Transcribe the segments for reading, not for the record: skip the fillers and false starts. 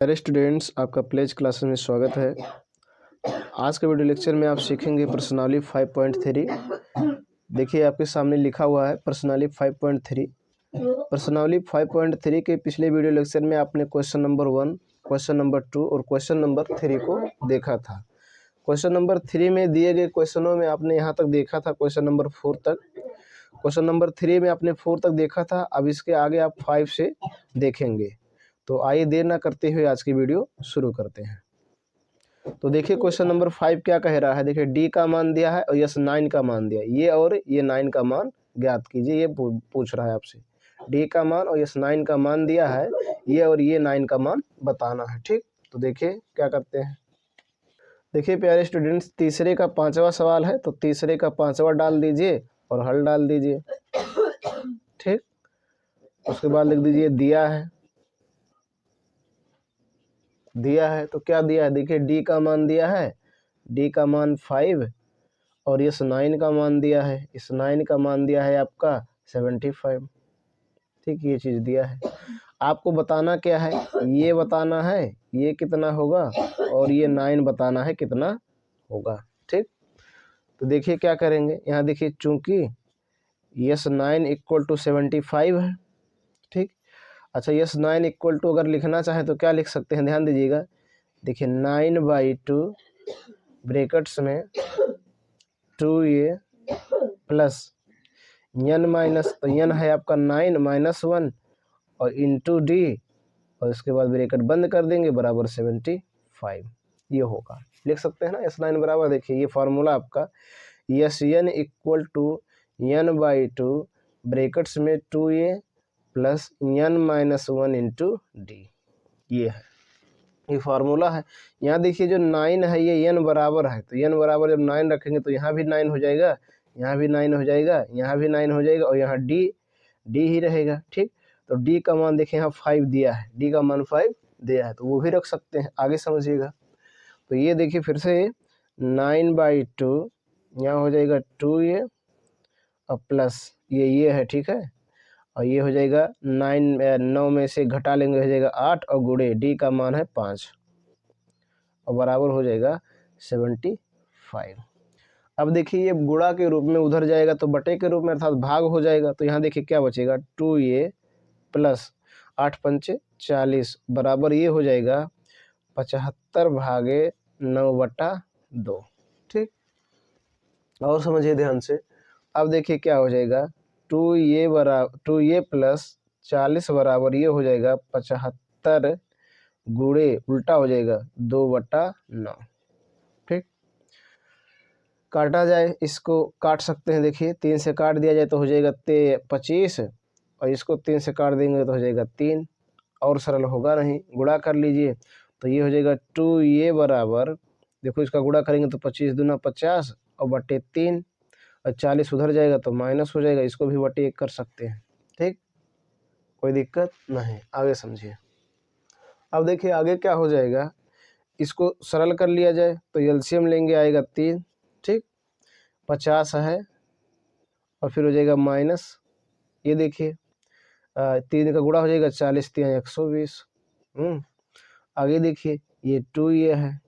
प्यारे स्टूडेंट्स, आपका pledge classes में स्वागत है। आज के वीडियो लेक्चर में आप सीखेंगे प्रश्नावली 5.3। देखिए आपके सामने लिखा हुआ है प्रश्नावली 5.3। प्रश्नावली 5.3 के पिछले वीडियो लेक्चर में आपने क्वेश्चन नंबर 1, क्वेश्चन नंबर 2 और क्वेश्चन नंबर 3 को देखा था। क्वेश्चन नंबर 3 में दिए गए क्वेश्चनों में आपने यहाँ तक देखा था, क्वेश्चन नंबर 4 तक। क्वेश्चन नंबर 3 में आपने 4 तक देखा था। अब इसके आगे आप 5 से देखेंगे। तो आइए देर ना करते हुए आज की वीडियो शुरू करते हैं। तो देखिए क्वेश्चन नंबर 5 क्या कह रहा है। देखिए डी का मान दिया है और यस 9 का मान दिया है। ये और ये 9 का मान ज्ञात कीजिए, ये पूछ रहा है आपसे। डी का मान और यस 9 का मान दिया है, ये और ये 9 का मान बताना है। ठीक, तो देखिए क्या करते हैं। देखिए प्यारे स्टूडेंट्स, तीसरे का 5वां सवाल है, तो तीसरे का 5वां डाल दीजिए और हल डाल दीजिए। ठीक, उसके बाद लिख दीजिए दिया है। तो क्या दिया है, देखिए डी का मान दिया है, डी का मान 5 और इस 9 का मान दिया है, इस 9 का मान दिया है आपका 75। ठीक, ये चीज़ दिया है। आपको बताना क्या है, ये बताना है ये कितना होगा और ये 9 बताना है कितना होगा। ठीक, तो देखिए क्या करेंगे। यहाँ देखिए चूंकि यस 9 इक्वल टू 75 है। ठीक, अच्छा यस 9 इक्वल टू अगर लिखना चाहे तो क्या लिख सकते हैं, ध्यान दीजिएगा। देखिए 9/2 ब्रैकेट्स में 2a प्लस n माइनस, तो n है आपका 9 - 1 और इंटू डी और इसके बाद ब्रैकेट बंद कर देंगे बराबर 75। ये होगा, लिख सकते हैं ना S9 बराबर। देखिए ये फार्मूला आपका S n equal to n/2 brackets में 2a plus n - 1 into D, ये है, ये फार्मूला है। यहाँ देखिए जो 9 है ये n बराबर है, तो n बराबर जब 9 रखेंगे तो यहाँ भी 9 हो जाएगा, यहाँ भी 9 हो जाएगा, यहाँ भी 9 हो जाएगा और यहाँ डी ही रहेगा। ठीक, तो डी का मान देखिए यहाँ 5 दिया है, डी का मान 5 दिया है, तो वो भी रख सकते हैं। आगे समझिएगा, तो ये देखिए फिर से 9/2 यहाँ हो जाएगा 2a और प्लस ये है, ठीक है, और ये हो जाएगा 9 में से घटा लेंगे हो जाएगा 8 और गुणे डी का मान है 5 और बराबर हो जाएगा 75। अब देखिए ये गुणा के रूप में उधर जाएगा तो बटे के रूप में अर्थात भाग हो जाएगा। तो यहाँ देखिए क्या बचेगा, 2a प्लस 8 × 5 = 40 बराबर ये हो जाएगा 75/9/2। ठीक, और समझिए ध्यान से। अब देखिए क्या हो जाएगा, 2a प्लस 40 बराबर ये हो जाएगा 75 गुणे उल्टा हो जाएगा 2/9। ठीक, काटा जाए, इसको काट सकते हैं। देखिए 3 से काट दिया जाए तो हो जाएगा 25 और इसको 3 से काट देंगे तो हो जाएगा 3, और सरल होगा नहीं। गुणा कर लीजिए तो ये हो जाएगा 2a बराबर, देखो इसका गुणा करेंगे तो 25 दूना 50 और बटे 3 और 40 उधर जाएगा तो माइनस हो जाएगा, इसको भी बटे 1 कर सकते हैं। ठीक, कोई दिक्कत नहीं। आगे समझिए। अब देखिए आगे क्या हो जाएगा, इसको सरल कर लिया जाए तो एलसीएम लेंगे आएगा 3। ठीक, 50 है और फिर हो जाएगा माइनस, ये देखिए 3 का गुणा हो जाएगा 40 × 3 = 120। आगे देखिए ये 2a है।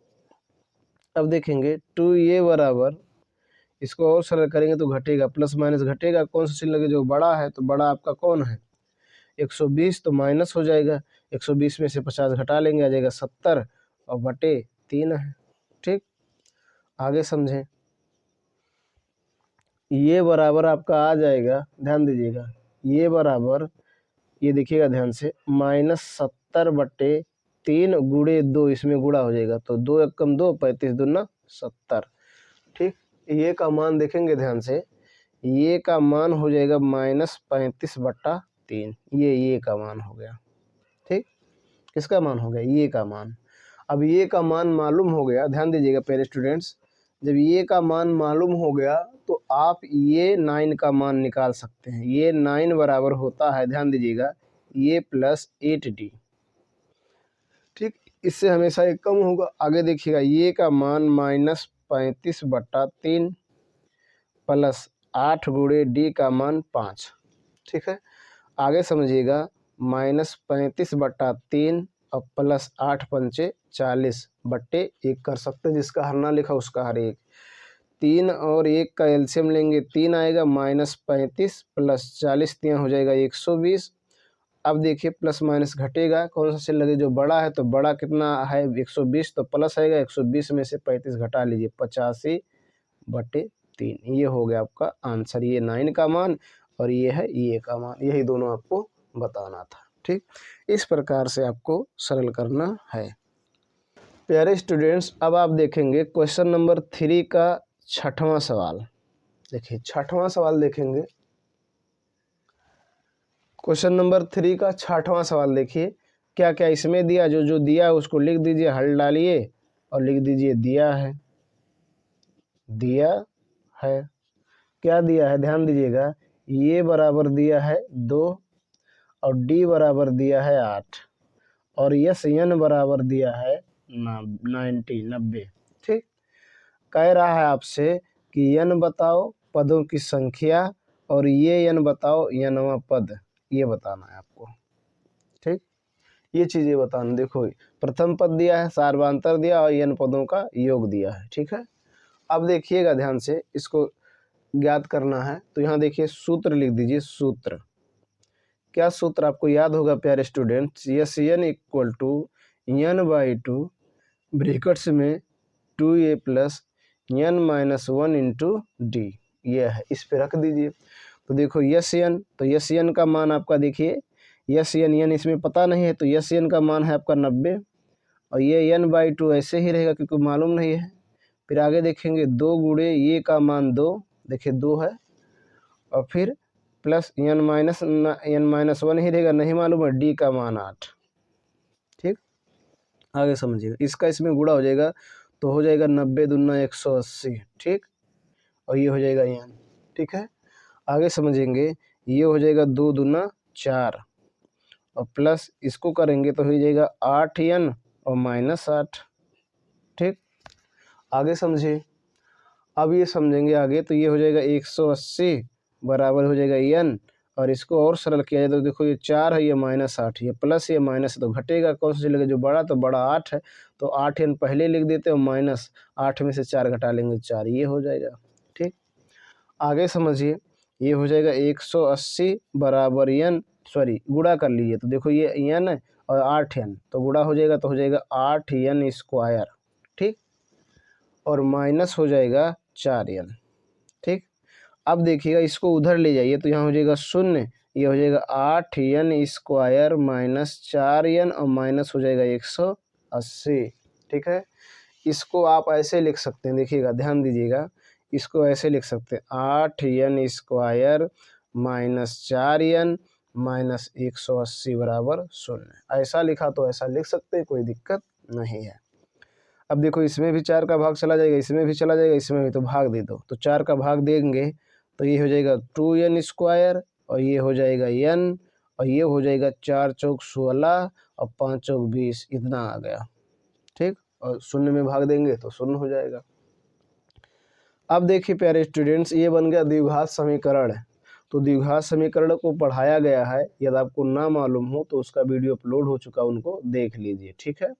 अब देखेंगे 2a बराबर, इसको और सरल करेंगे तो घटेगा, प्लस माइनस घटेगा, कौन सा चिन्ह लगे, जो बड़ा है, तो बड़ा आपका कौन है 120, तो माइनस हो जाएगा। 120 में से 50 घटा लेंगे आ जाएगा 70 और बटे 3 है। ठीक, आगे समझें। ये बराबर आपका आ जाएगा, ध्यान दीजिएगा, ये बराबर, ये देखिएगा ध्यान से, -70/3 गुणे 2, इसमें गुणा हो जाएगा तो 2 × 1 = 2, 35 दूना 70। ठीक, ये का मान देखेंगे ध्यान से, ये का मान हो जाएगा -35/3, ये का मान हो गया। ठीक, किसका मान हो गया, ये का मान। अब ये का मान मालूम हो गया, ध्यान दीजिएगा प्यारे स्टूडेंट्स, जब ये का मान मालूम हो गया तो आप ये 9 का मान निकाल सकते हैं। ये 9 बराबर होता है, ध्यान दीजिएगा, ये प्लस 8d। ठीक, इससे हमेशा एक कम होगा। आगे देखिएगा, ये का मान -35/3 प्लस 8 गुणे डी का मान 5। ठीक है, आगे समझिएगा, -35/3 और प्लस 8 पंचे 40 बट्टे 1 कर सकते हैं, जिसका हर ना लिखा उसका हर एक। 3 और 1 का एलसीएम लेंगे 3 आएगा, माइनस 35 प्लस 40 3 हो जाएगा 120। अब देखिए प्लस माइनस घटेगा, कौन सा से लगे, जो बड़ा है, तो बड़ा कितना है 120, तो प्लस आएगा 120 में से 35 घटा लीजिए 85/3। ये हो गया आपका आंसर, ये 9 का मान और ये है ये का मान, यही दोनों आपको बताना था। ठीक, इस प्रकार से आपको सरल करना है। प्यारे स्टूडेंट्स, अब आप देखेंगे क्वेश्चन नंबर 3 का 6वां सवाल। देखिए 6वां सवाल देखेंगे, क्वेश्चन नंबर 3 का 6वां सवाल देखिए क्या क्या इसमें दिया, जो जो दिया है उसको लिख दीजिए, हल डालिए और लिख दीजिए दिया है। दिया है क्या दिया है, ध्यान दीजिएगा, ये बराबर दिया है 2 और डी बराबर दिया है 8 और यस एन बराबर दिया है 90। ठीक, कह रहा है आपसे कि एन बताओ पदों की संख्या और ये एन बताओ एनवां पद, ये बताना है आपको। ठीक, ये चीज़ें बताना। देखो प्रथम पद दिया है, सार्वधातुक दिया और एन पदों का योग दिया है। ठीक है, अब देखिएगा ध्यान से, इसको ज्ञात करना है तो यहाँ देखिए सूत्र लिख दीजिए। सूत्र क्या, सूत्र आपको याद होगा प्यारे students, S N equal to n/2 brackets में 2a plus n-1 into D, ये है, इस पे रख दीजिए। तो देखो यस एन, तो यस एन का मान आपका देखिए, यस एन इसमें पता नहीं है, तो यस एन का मान है आपका 90 और ये n/2 ऐसे ही रहेगा क्योंकि मालूम नहीं है। फिर आगे देखेंगे 2 गुणे ये का मान 2, देखिए 2 है, और फिर प्लस n-1 ही रहेगा, नहीं मालूम है, डी का मान 8। ठीक, आगे समझिएगा, इसका इसमें गुणा हो जाएगा तो हो जाएगा 90 दूना 180। ठीक, और ये हो जाएगा n। ठीक है, आगे समझेंगे, ये हो जाएगा 2 दूना 4 और प्लस इसको करेंगे तो हो जाएगा 8n और -8। ठीक, आगे समझिए, अब ये समझेंगे आगे, तो ये हो जाएगा 180 बराबर हो जाएगा n, और इसको और सरल किया जाए तो देखो ये 4 है, ये -8, ये प्लस ये माइनस, तो घटेगा, कौन सा चलेगा, जो बड़ा, तो बड़ा 8 है, तो 8n पहले लिख देते हैं, -8 में से 4 घटा लेंगे 4, ये हो जाएगा। ठीक, आगे समझिए, ये हो जाएगा 180 बराबर n, सॉरी गुणा कर लीजिए, तो देखो ये n और 8n, तो गुणा हो जाएगा तो हो जाएगा 8n स्क्वायर। ठीक, और माइनस हो जाएगा 4n। ठीक, अब देखिएगा इसको उधर ले जाइए तो यहाँ हो जाएगा 0, ये हो जाएगा 8n स्क्वायर माइनस 4n और माइनस हो जाएगा 180। ठीक है, इसको आप ऐसे लिख सकते हैं, देखिएगा ध्यान दीजिएगा, इसको ऐसे लिख सकते हैं 8n square minus 4n minus 180 बराबर 0। ऐसा लिखा तो ऐसा लिख सकते हैं, कोई दिक्कत नहीं है। अब देखो इसमें भी 4 का भाग चला जाएगा, इसमें भी चला जाएगा, इसमें भी, तो भाग दे दो, तो 4 का भाग देंगे तो ये हो जाएगा 2n स्क्वायर और ये हो जाएगा n और ये हो जाएगा 4 चौक 16 और 5 चौक 20, इतना आ गया। ठीक, और 0 में भाग देंगे तो 0 हो जाएगा। अब देखिए प्यारे स्टूडेंट्स, ये बन गया द्विघात समीकरण। तो द्विघात समीकरण को पढ़ाया गया है, यदि आपको ना मालूम हो तो उसका वीडियो अपलोड हो चुका, उनको देख लीजिए। ठीक है,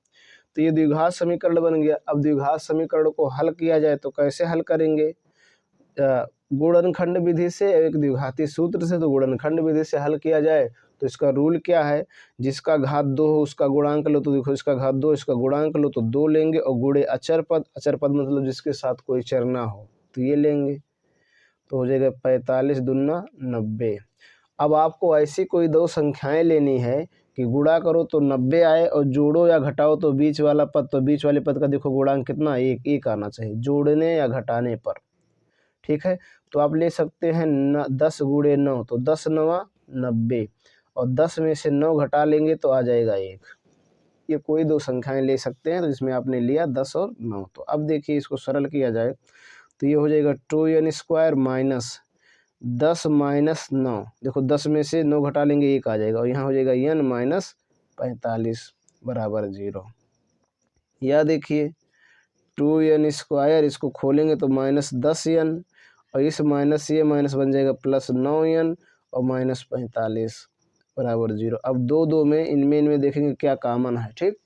तो ये द्विघात समीकरण बन गया। अब द्विघात समीकरण को हल किया जाए तो कैसे हल करेंगे, गुणनखंड विधि से, एक द्विघाती सूत्र से। तो गुणनखंड विधि से हल किया जाए तो इसका रूल क्या है, जिसका घात 2 हो उसका गुणांक लो, तो देखो इसका घात 2, इसका गुणांक लो तो 2 लेंगे, और गुणे अचर पद, अचर पद मतलब जिसके साथ कोई चर ना हो, तो ये लेंगे, तो हो जाएगा 45 दूना 90। अब आपको ऐसी कोई दो संख्याएं लेनी है कि गुणा करो तो 90 आए और जोड़ो या घटाओ तो बीच वाला पद, तो बीच वाले पद का देखो गुणांक कितना, एक आना चाहिए जोड़ने या घटाने पर। ठीक है, तो आप ले सकते हैं 10 गुणे 9, तो 10 9 90 और 10 में से 9 घटा लेंगे तो आ जाएगा 1। ये कोई दो संख्याएं ले सकते हैं, तो इसमें आपने लिया 10 और 9। तो अब देखिए इसको सरल किया जाए तो ये हो जाएगा 2n स्क्वायर माइनस 10 माइनस 9, देखो 10 में से 9 घटा लेंगे 1 आ जाएगा, और यहाँ हो जाएगा n माइनस 45 बराबर 0। या देखिए 2n स्क्वायर, इसको खोलेंगे तो -10n और इस माइनस ये माइनस बन जाएगा +9n और -45। बराबर 0। अब दो में इनमें देखेंगे क्या कॉमन है, ठीक।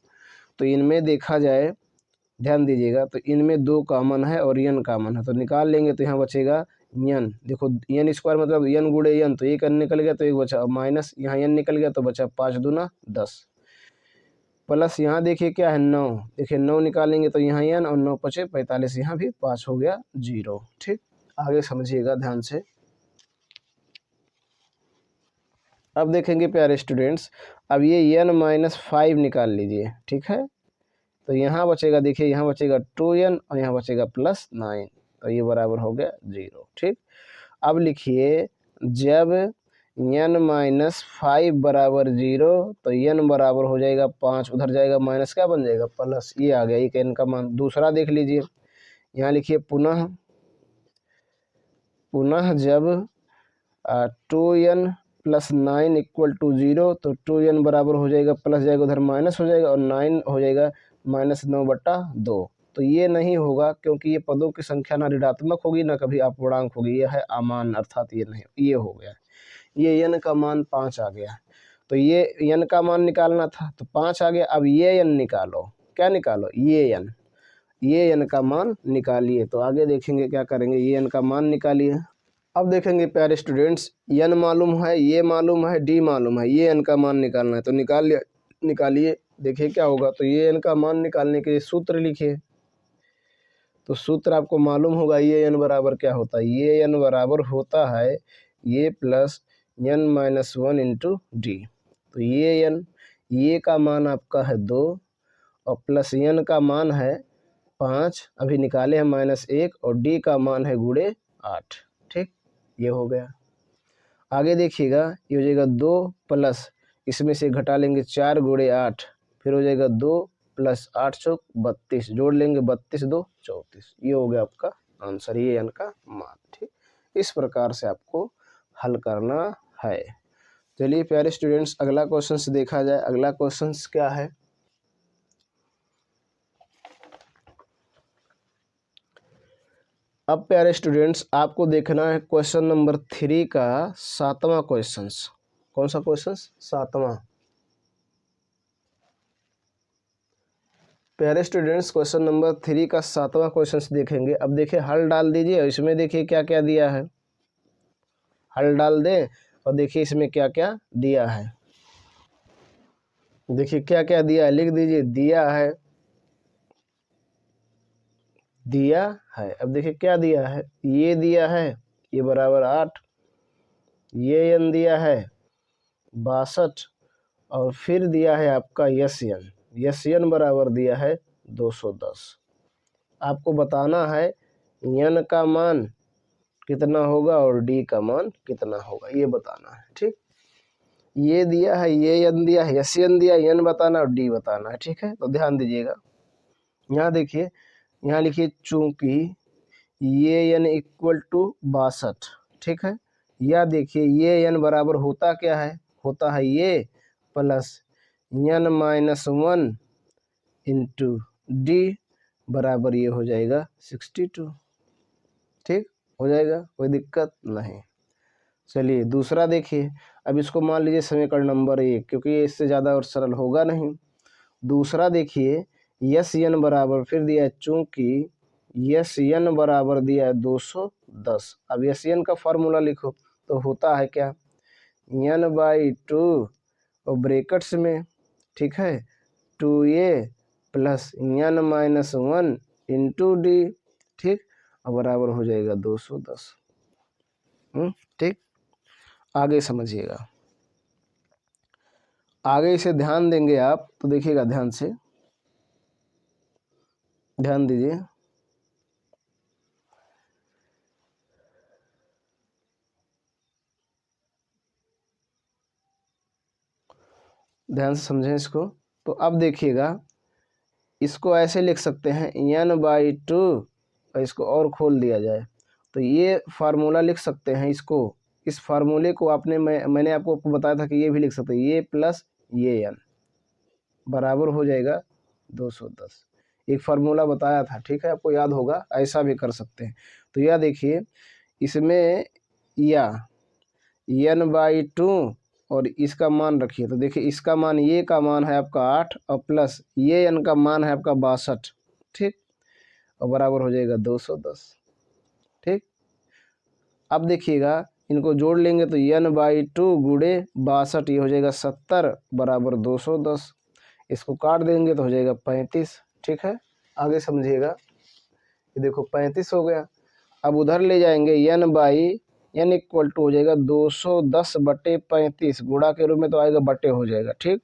तो इनमें देखा जाए, ध्यान दीजिएगा, तो इनमें 2 कॉमन है और n कॉमन है, तो निकाल लेंगे तो यहाँ बचेगा n। देखो n स्क्वायर मतलब n गुणे n, तो एक n निकल गया तो एक बचा, माइनस यहाँ n निकल गया तो बचा 5 दूना 10, प्लस यहाँ देखिए क्या है 9, देखिए 9 निकालेंगे तो यहाँ n और 9 पचे 45, यहाँ भी 5 हो गया 0, ठीक। आगे समझिएगा ध्यान से। अब देखेंगे प्यारे स्टूडेंट्स, अब ये n माइनस 5 निकाल लीजिए, ठीक है। तो यहाँ बचेगा, देखिए यहाँ बचेगा 2n और यहाँ बचेगा प्लस 9, तो ये बराबर हो गया 0, ठीक। अब लिखिए जब n माइनस 5 बराबर 0 तो n बराबर हो जाएगा 5, उधर जाएगा माइनस, क्या बन जाएगा प्लस, ये आ गया एक n का मान। दूसरा देख लीजिए, यहाँ लिखिए पुनः जब 2n प्लस 9 इक्वल टू 0, तो 2n बराबर हो जाएगा, प्लस जाएगा उधर माइनस हो जाएगा और 9 हो जाएगा माइनस 9/2। तो ये नहीं होगा क्योंकि ये पदों की संख्या ना ऋणात्मक होगी ना कभी अपूर्णांक होगी, ये है अमान, अर्थात ये नहीं, ये हो गया, ये n का मान 5 आ गया। तो ये n का मान निकालना था तो 5 आ गया। अब ये n निकालो, क्या निकालो, ये n का मान निकालिए। तो आगे देखेंगे क्या करेंगे, ये n का मान निकालिए। अब देखेंगे प्यारे स्टूडेंट्स, n मालूम है, ये मालूम है, d मालूम है, ये n का मान निकालना है, तो निकालिए। देखिए क्या होगा, तो ये n का मान निकालने के लिए सूत्र लिखिए। तो सूत्र आपको मालूम होगा, ये n बराबर क्या होता है, ये n बराबर होता है ये plus n minus 1 into D. तो ये n, ये का मान आपका है 2 और प्लस n का मान है 5, अभी निकाले हैं -1, और d का मान है गुणे 8, ठीक। ये हो गया। आगे देखिएगा, ये हो जाएगा 2 प्लस इसमें से घटा लेंगे 4 गुणे 8, फिर हो जाएगा 2 प्लस 8 चौक 32, जोड़ लेंगे 32 2 34, ये हो गया आपका आंसर, ये n का मान, ठीक। इस प्रकार से आपको हल करना है। चलिए प्यारे स्टूडेंट्स, अगला क्वेश्चन देखा जाए। अगला क्वेश्चन क्या है, अब प्यारे स्टूडेंट्स आपको देखना है क्वेश्चन नंबर 3 का 7वां क्वेश्चन। कौन सा क्वेश्चन, 7वां। प्यारे स्टूडेंट्स क्वेश्चन नंबर 3 का 7वां क्वेश्चन देखेंगे। अब देखिए हल डाल दीजिए, इसमें देखिए क्या क्या दिया है, हल डाल दें और देखिए इसमें क्या क्या दिया है। देखिए क्या क्या दिया है, लिख दीजिए, दिया है। अब देखिए क्या दिया है, ये दिया है, ये बराबर 8, ये n दिया है 62, और फिर दिया है आपका यस एन बराबर दिया है 210। आपको बताना है n का मान कितना होगा और d का मान कितना होगा, ये बताना है, ठीक। ये दिया है, ये n दिया है, यस एन दिया, n बताना और d बताना है, ठीक है। तो ध्यान दीजिएगा, यहाँ देखिए, यहाँ लिखिए चूंकि ये n इक्वल टू 62, ठीक है। या देखिए ये n बराबर होता क्या है, होता है ये plus n minus 1 into D, बराबर ये हो जाएगा 62, ठीक हो जाएगा, कोई दिक्कत नहीं। चलिए दूसरा देखिए, अब इसको मान लीजिए समीकरण नंबर 1, क्योंकि इससे ज़्यादा और सरल होगा नहीं। दूसरा देखिए, यस एन बराबर फिर दिया है, चूंकि यस एन बराबर दिया है 210। अब यस एन का फार्मूला लिखो, तो होता है क्या, n/2 और ब्रैकेट्स में, ठीक है, 2a plus n minus 1 into D, ठीक, और बराबर हो जाएगा 210, ठीक। आगे समझिएगा, आगे इसे ध्यान देंगे आप, तो देखिएगा ध्यान से, ध्यान दीजिए। ध्यान से समझें इसको। तो अब देखिएगा, इसको ऐसे लिख सकते हैं n/2, और इसको और खोल दिया जाए तो ये फार्मूला लिख सकते हैं। इसको, इस फार्मूले को आपने मैंने आपको बताया था कि ये भी लिख सकते हैं, ये प्लस ये n बराबर हो जाएगा 210। एक फार्मूला बताया था, ठीक है, आपको याद होगा, ऐसा भी कर सकते हैं। तो यह देखिए, इसमें या n/2 और इसका मान रखिए। तो देखिए इसका मान, ये का मान है आपका 8 और प्लस ये n का मान है आपका 62, ठीक, और बराबर हो जाएगा 210, ठीक। अब देखिएगा इनको जोड़ लेंगे तो n/2 गुणे 62 ये हो जाएगा 70 बराबर 210। इसको काट देंगे तो हो जाएगा 35, ठीक है। आगे समझिएगा, ये देखो 35 हो गया। अब उधर ले जाएंगे n इक्वल टू हो जाएगा 210/35, गुणा के रूप में तो आएगा, बटे हो जाएगा, ठीक।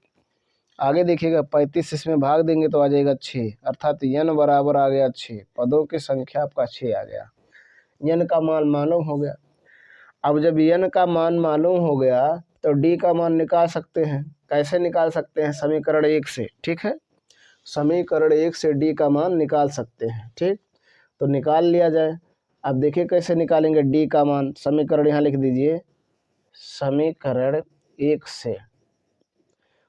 आगे देखिएगा 35 इसमें भाग देंगे तो आ जाएगा 6, अर्थात n बराबर आ गया 6, पदों की संख्या आपका 6 आ गया। n का मान मालूम हो गया। अब जब n का मान मालूम हो गया तो d का मान निकाल सकते हैं। कैसे निकाल सकते हैं? समीकरण 1 से, ठीक है। समीकरण 1 से d का मान निकाल सकते हैं, ठीक। तो निकाल लिया जाए। अब देखिए कैसे निकालेंगे d का मान। समीकरण यहाँ लिख दीजिए, समीकरण 1 से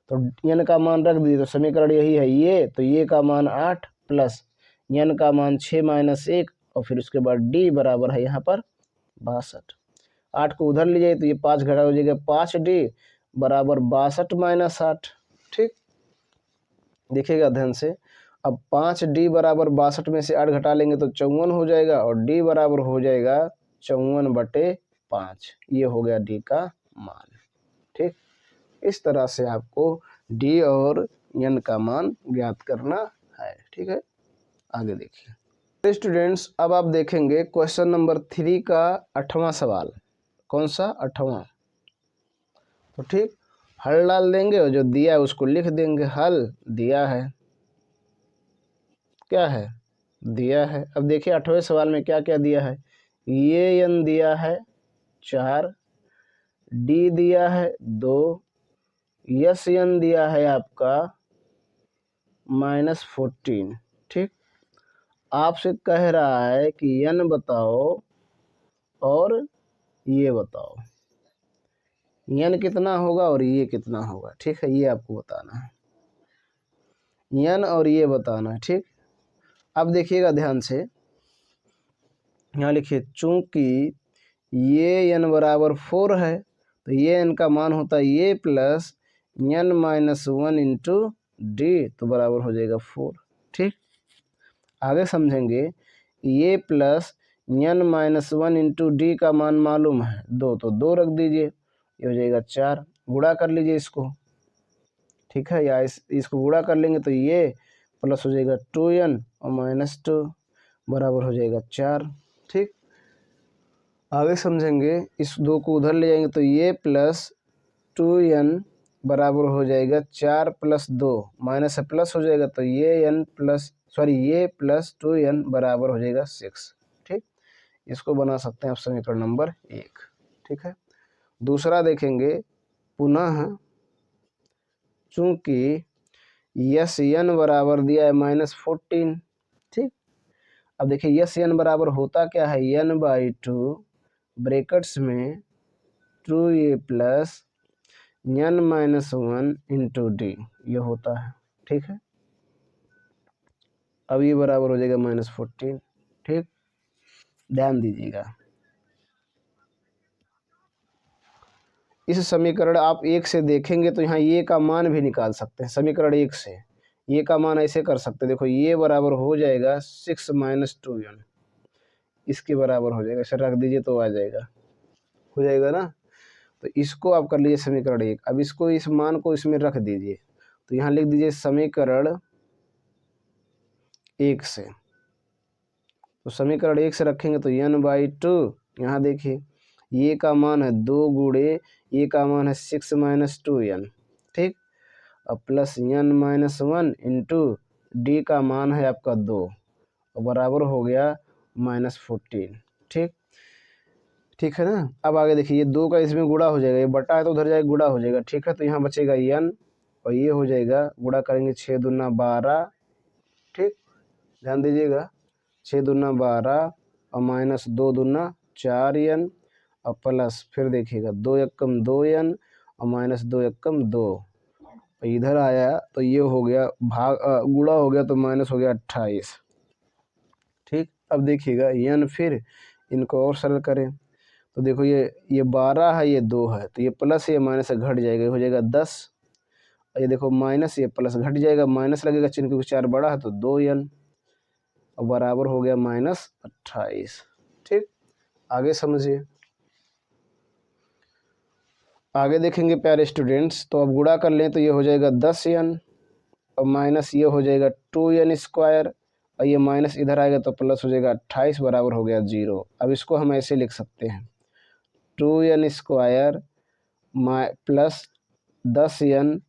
तो n का मान रख दीजिए। तो समीकरण यही है, ये का मान 8 प्लस n का मान 6 माइनस 1 और फिर उसके बाद d बराबर है यहाँ पर 62। 8 को उधर ले जाइए तो ये 5 घटा हो जाएगा 5d बराबर 62 माइनस 8, ठीक। देखिएगा ध्यान से। अब 5d बराबर 62 में से 8 घटा लेंगे तो 54 हो जाएगा और d बराबर हो जाएगा 54/5। ये हो गया d का मान, ठीक। इस तरह से आपको d और n का मान ज्ञात करना है, ठीक है। आगे देखिए स्टूडेंट्स, अब आप देखेंगे क्वेश्चन नंबर 3 का 8वां सवाल। कौन सा? 8वां। तो ठीक, हल डाल देंगे और जो दिया है उसको लिख देंगे। हल दिया है, क्या है? दिया है। अब देखिए 8वें सवाल में क्या क्या दिया है। ये n दिया है 4, d दिया है 2, यस n दिया है आपका -14, ठीक। आपसे कह रहा है कि n बताओ और ये बताओ, n कितना होगा और ये कितना होगा, ठीक है। ये आपको बताना है, n और ये बताना है, ठीक। अब देखिएगा ध्यान से, यहाँ लिखिए चूंकि ये n बराबर 4 है तो ये n का मान होता है ये प्लस n-1 इंटू डी, तो बराबर हो जाएगा 4, ठीक। आगे समझेंगे, ये प्लस n-1 इंटू डी का मान मालूम है 2, तो 2 रख दीजिए, ये हो जाएगा 4। गुणा कर लीजिए इसको, ठीक है, या इसको गुणा कर लेंगे तो ये प्लस हो जाएगा 2n और -2 बराबर हो जाएगा 4, ठीक। आगे समझेंगे, इस 2 को उधर ले जाएंगे तो ये प्लस 2n बराबर हो जाएगा 4 प्लस 2, माइनस से प्लस हो जाएगा तो ये प्लस 2n बराबर हो जाएगा 6, ठीक। इसको बना सकते हैं आप समीकरण नंबर 1, ठीक है। दूसरा देखेंगे, पुनः चूंकि यस n बराबर दिया है -14, ठीक। अब देखिए यस n बराबर होता क्या है, n/2 ब्रैकेट्स में 2a plus n-1 into D, ये होता है, ठीक है। अब ये बराबर हो जाएगा -14, ठीक। ध्यान दीजिएगा, इस समीकरण आप 1 से देखेंगे तो यहाँ ये का मान भी निकाल सकते हैं। समीकरण 1 से ये का मान ऐसे कर सकते हैं, देखो ये बराबर हो जाएगा 6 माइनस 2n, इसके बराबर हो जाएगा, इसे रख दीजिए तो आ जाएगा, हो जाएगा ना। तो इसको आप कर लीजिए समीकरण 1। अब इसको, इस मान को इसमें रख दीजिए, तो यहाँ लिख दीजिए समीकरण 1 से। तो समीकरण 1 से रखेंगे तो n/2, यहाँ देखिए ये का मान है 2 गुणे ये का मान है 6 माइनस 2n, ठीक। अब प्लस n-1 इंटू डी का मान है आपका 2 और बराबर हो गया -14, ठीक। ठीक है ना। अब आगे देखिए, ये 2 का इसमें गुणा हो जाएगा, ये बटा है तो उधर जाएगा गुणा हो जाएगा, ठीक है। तो यहाँ बचेगा n और ये हो जाएगा, गुणा करेंगे 6 दूना 12, ठीक। ध्यान दीजिएगा, 6 दूना 12 और माइनस 2 दूना 4n और प्लस फिर देखिएगा 2 एकम 2n और माइनस 2 एकम 2, इधर आया तो ये हो गया भाग गुणा हो गया तो माइनस हो गया 28, ठीक। अब देखिएगा n, फिर इनको और सरल करें तो देखो ये 12 है, ये 2 है, तो ये प्लस ये माइनस से घट जाएगा, हो जाएगा 10। और ये देखो माइनस ये प्लस घट जाएगा, माइनस लगेगा चिन्ह क्योंकि 4 बड़ा है तो 2n और बराबर हो गया -28। ठीक, आगे समझिए। आगे देखेंगे प्यारे स्टूडेंट्स, तो अब गुणा कर लें तो ये हो जाएगा 10n और माइनस ये हो जाएगा 2n² और ये माइनस इधर आएगा तो प्लस हो जाएगा 28 बराबर हो गया 0। अब इसको हम ऐसे लिख सकते हैं 2n² प्लस 10n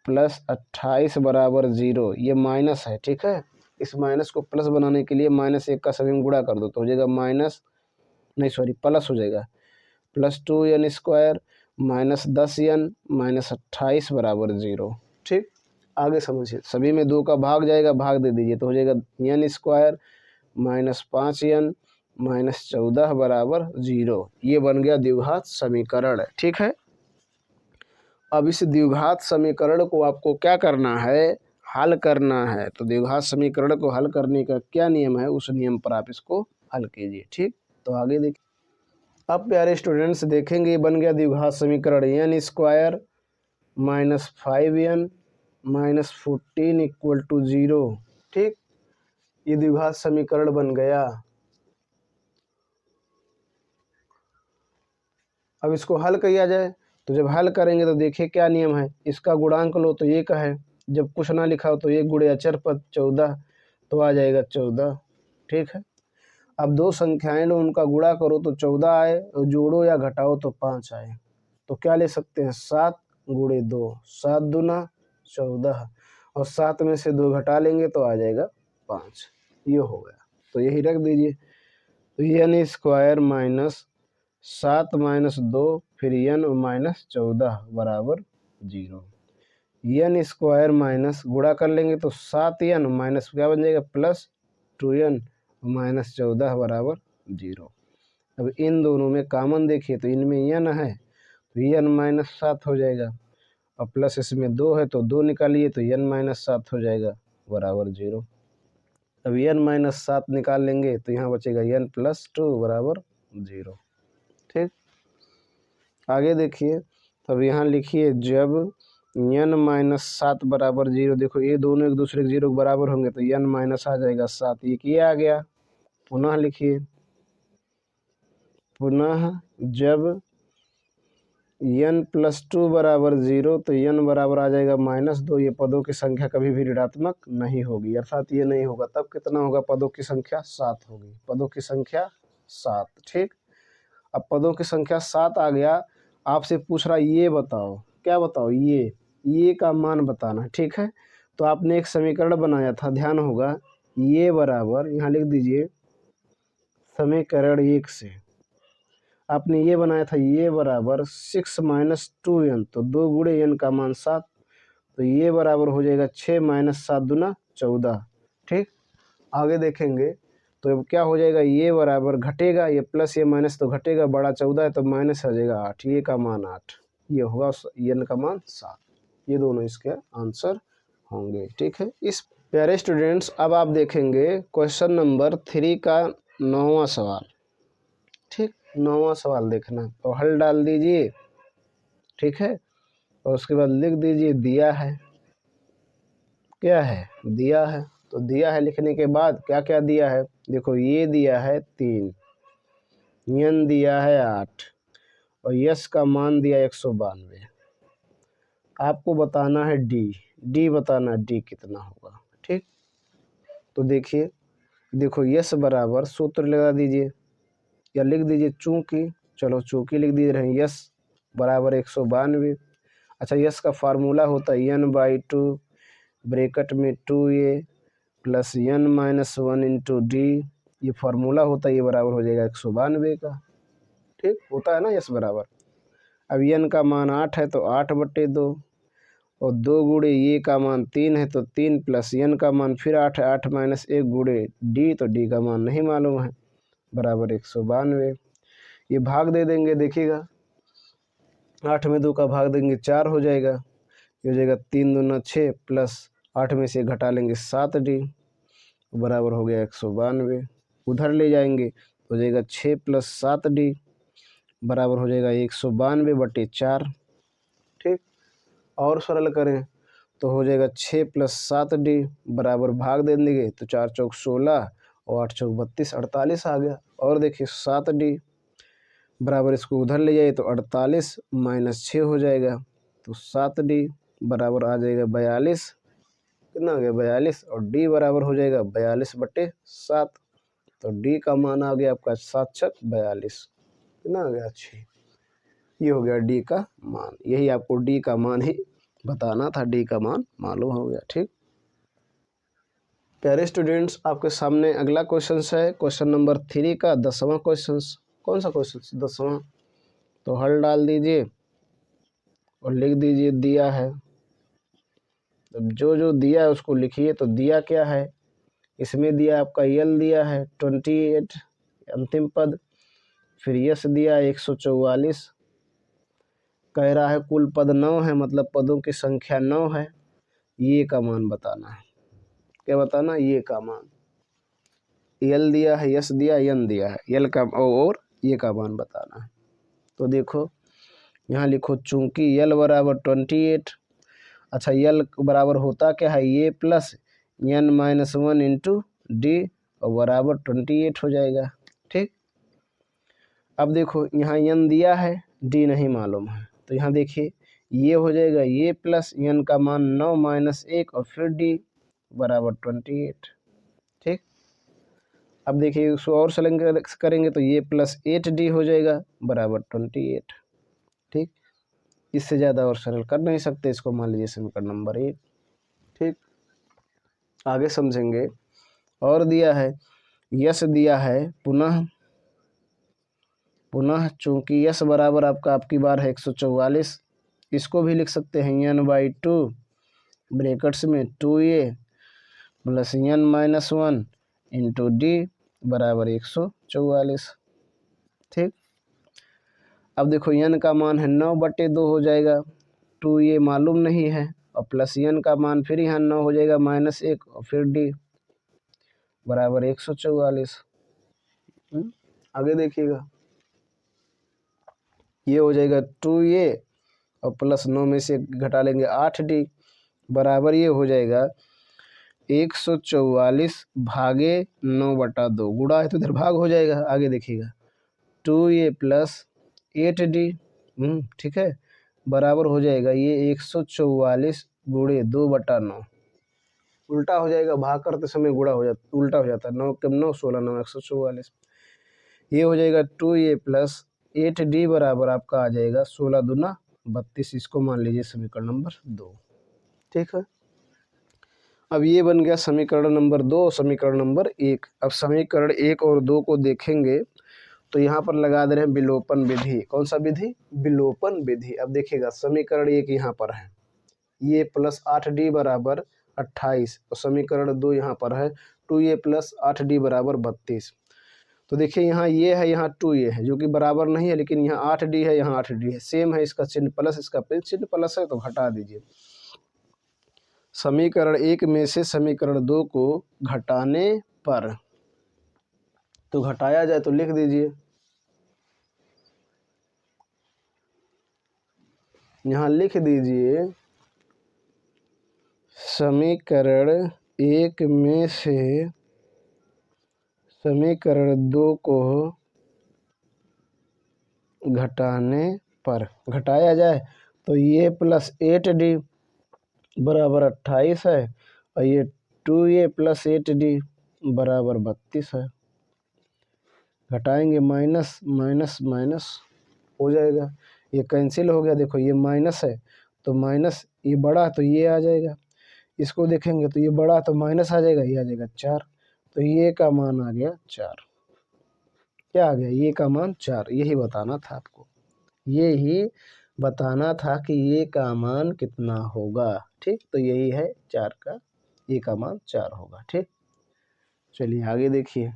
प्लस 28 बराबर 0। ये माइनस है, ठीक है। इस माइनस को प्लस बनाने के लिए -1 का सभी में गुणा कर दो तो हो जाएगा प्लस हो जाएगा plus 2n² minus 10n minus 28 बराबर 0। ठीक, आगे समझिए। सभी में 2 का भाग जाएगा, भाग दे दीजिए तो हो जाएगा n² माइनस 5n माइनस 14 बराबर 0। ये बन गया द्विघात समीकरण, ठीक है। अब इस द्विघात समीकरण को आपको क्या करना है, हल करना है। तो द्विघात समीकरण को हल करने का क्या नियम है, उस नियम पर आप इसको हल कीजिए। ठीक, तो आगे देखिए। अब प्यारे स्टूडेंट्स देखेंगे, बन गया द्विघात समीकरण n² माइनस 5n माइनस 14 = 0। ठीक, ये द्विघात समीकरण बन गया। अब इसको हल किया जाए, तो जब हल करेंगे तो देखिए क्या नियम है। इसका गुणांक लो तो 1 है, जब कुछ ना लिखा हो तो 1 गुणे अचर पद 14 तो आ जाएगा 14। ठीक है, अब 2 संख्याएं लो, उनका गुणा करो तो 14 आए और जोड़ो या घटाओ तो 5 आए। तो क्या ले सकते हैं, 7 गुणे 2, 7 दूना 14 और 7 में से 2 घटा लेंगे तो आ जाएगा 5। ये हो गया, तो यही रख दीजिए। तो n² माइनस 7 माइनस 2 फिर n माइनस 14 बराबर 0। n² माइनस गुणा कर लेंगे तो 7n माइनस क्या बन जाएगा प्लस 2n माइनस 14 बराबर 0। अब इन दोनों में कॉमन देखिए तो इनमें n है तो n माइनस 7 हो जाएगा और प्लस इसमें 2 है तो 2 निकालिए तो n माइनस 7 हो जाएगा बराबर 0। अब n माइनस 7 निकाल लेंगे तो यहाँ बचेगा n प्लस 2 बराबर 0। ठीक, आगे देखिए। अब यहाँ लिखिए जब n माइनस 7 बराबर 0, देखो ये दोनों एक दूसरे के 0 के बराबर होंगे तो n माइनस आ जाएगा 7, ये आ गया। पुनः लिखिए, पुनः जब n प्लस 2 बराबर 0 तो n बराबर आ जाएगा -2। ये पदों की संख्या कभी भी ऋणात्मक नहीं होगी, अर्थात ये नहीं होगा। तब कितना होगा, पदों की संख्या 7 होगी, पदों की संख्या 7। ठीक, अब पदों की संख्या 7 आ गया। आपसे पूछ रहा ये बताओ, क्या बताओ, ये का मान बताना। ठीक है, तो आपने एक समीकरण बनाया था, ध्यान होगा। ये बराबर यहाँ लिख दीजिए समीकरण 1 से आपने ये बनाया था, ये बराबर 6 माइनस 2n, तो 2 गुणे n का मान 7, तो ये बराबर हो जाएगा 6 माइनस 7 दूना 14। ठीक, आगे देखेंगे तो अब क्या हो जाएगा, ये बराबर घटेगा, ये प्लस ये माइनस तो घटेगा, बड़ा 14 है तो माइनस आ जाएगा 8, ये का मान 8, ये होगा n का मान 7। ये दोनों इसके आंसर होंगे। ठीक है, इस प्यारे स्टूडेंट्स अब आप देखेंगे क्वेश्चन नंबर 3 का 9वां सवाल। ठीक, 9वां सवाल देखना, तो हल डाल दीजिए। ठीक है, और उसके बाद लिख दीजिए दिया है, क्या है, दिया है। तो दिया है लिखने के बाद क्या क्या दिया है, देखो ये दिया है 3, n दिया है 8 और यस का मान दिया 192। आपको बताना है डी बताना, डी कितना होगा। ठीक, तो देखिए, देखो यस बराबर सूत्र लगा दीजिए या लिख दीजिए चूंकि, चलो चूंकि लिख दीजिए रहे, यस बराबर 192। अच्छा, यस का फार्मूला होता है n/2 ब्रैकेट में 2a plus n minus 1 into D, ये फार्मूला होता है, ये बराबर हो जाएगा 192 का। ठीक, होता है ना यस बराबर। अब n का मान 8 है तो 8/2 और 2 गुणे ये का मान 3 है तो 3 प्लस n का मान फिर 8 है, 8 माइनस 1 गुणे डी, तो डी का मान नहीं मालूम है, बराबर 192। ये भाग दे देंगे, देखिएगा 8 में 2 का भाग देंगे 4 हो जाएगा, ये हो जाएगा 3 दूना 6 प्लस 8 में से घटा लेंगे 7d बराबर हो गया 192। उधर ले जाएंगे तो हो जाएगा 6 प्लस 7d बराबर हो जाएगा 192/4। ठीक, और सरल करें तो हो जाएगा 6 + 7D बराबर भाग दे देंगे तो 4 चौक 16 और 8 चौक 32, 48 आ गया। और देखिए 7D बराबर, इसको उधर ले जाइए तो 48 - 6 हो जाएगा, तो 7D बराबर आ जाएगा 42। कितना हो गया 42, और D बराबर हो जाएगा 42/7। तो D का मान आ गया आपका 7 छक 42। कितना हो गया 6। ये हो गया D का मान। यही आपको D का मान ही बताना था, D का मान मालूम हो गया। ठीक, प्यारे स्टूडेंट्स, आपके सामने अगला क्वेश्चन है क्वेश्चन नंबर 3 का 10वां क्वेश्चन। कौन सा क्वेश्चन 10वां? तो हल डाल दीजिए और लिख दीजिए दिया है। अब जो जो दिया है उसको लिखिए। तो दिया क्या है, इसमें दिया आपका यल दिया है 28 अंतिम पद, फिर यस दिया 144, कह रहा है कुल पद 9 है, मतलब पदों की संख्या 9 है। ये का मान बताना है। क्या बताना? ये का मान। यल दिया है, यस दिया, यन दिया है, यल का और ये का मान बताना है। तो देखो यहाँ लिखो, चूंकि यल बराबर 28, अच्छा यल बराबर होता क्या है, ये प्लस n-1 इंटू डी और बराबर 28 हो जाएगा। ठीक, अब देखो यहाँ n दिया है, d नहीं मालूम है, तो यहाँ देखिए ये हो जाएगा ये प्लस n का मान 9 - 1 और फिर d बराबर 28। ठीक, अब देखिए उसको और सरल करेंगे तो ये प्लस 8d हो जाएगा बराबर 28। ठीक, इससे ज़्यादा और सरल कर नहीं सकते, इसको मान लीजिए समीकरण नंबर 1। ठीक, आगे समझेंगे। और दिया है यस दिया है पुनः चूंकि यस बराबर आपकी बार है 144, इसको भी लिख सकते हैं n/2 ब्रैकेट्स में 2a plus n-1 into D बराबर 144। ठीक, अब देखो n का मान है 9/2 हो जाएगा, 2a मालूम नहीं है, और प्लस n का मान फिर यहाँ 9 हो जाएगा -1 और फिर d बराबर 144। आगे देखिएगा, ये हो जाएगा 2a और प्लस 9 में से घटा लेंगे 8d बराबर ये हो जाएगा 144 भागे 9/2, गुणा है तो इधर भाग हो जाएगा। आगे देखिएगा 2a प्लस 8d, ठीक है, बराबर हो जाएगा ये 144 गुणे 2/9, उल्टा हो जाएगा, भाग करते समय गुणा हो जाता, उल्टा हो जाता है, 9 कम 9 16 9 144। ये हो जाएगा 2a प्लस 8d बराबर आपका आ जाएगा 16 दूना 32। इसको मान लीजिए समीकरण नंबर 2। ठीक है, अब ये बन गया समीकरण नंबर 2, समीकरण नंबर 1। अब समीकरण 1 और 2 को देखेंगे तो यहाँ पर लगा दे रहे हैं विलोपन विधि। कौन सा विधि? विलोपन विधि। अब देखिएगा समीकरण 1 यहाँ पर है, ये प्लस 8d बराबर 28, और समीकरण 2 यहाँ पर है 2a प्लस 8d बराबर 32। तो देखिए यहाँ ये है, यहाँ 2a है जो कि बराबर नहीं है, लेकिन यहाँ 8d है, यहाँ 8d है, सेम है, इसका चिन्ह प्लस, इसका चिन्ह प्लस है, तो घटा दीजिए। समीकरण 1 में से समीकरण 2 को घटाने पर, तो घटाया जाए तो लिख दीजिए, यहाँ लिख दीजिए समीकरण 1 में से समीकरण 2 को घटाने पर, घटाया जाए तो ये प्लस 8d बराबर 28 है, और ये 2a प्लस 8d बराबर 32 है। घटाएंगे माइनस माइनस माइनस हो जाएगा, ये कैंसिल हो गया। देखो ये माइनस है तो माइनस, ये बड़ा तो ये आ जाएगा, इसको देखेंगे तो ये बड़ा तो माइनस आ जाएगा, ये आ जाएगा 4, तो ये का मान आ गया 4। क्या आ गया? ये का मान 4। यही बताना था आपको, यही बताना था कि ये का मान कितना होगा। ठीक, तो यही है 4 का, ये का मान 4 होगा। ठीक, चलिए आगे देखिए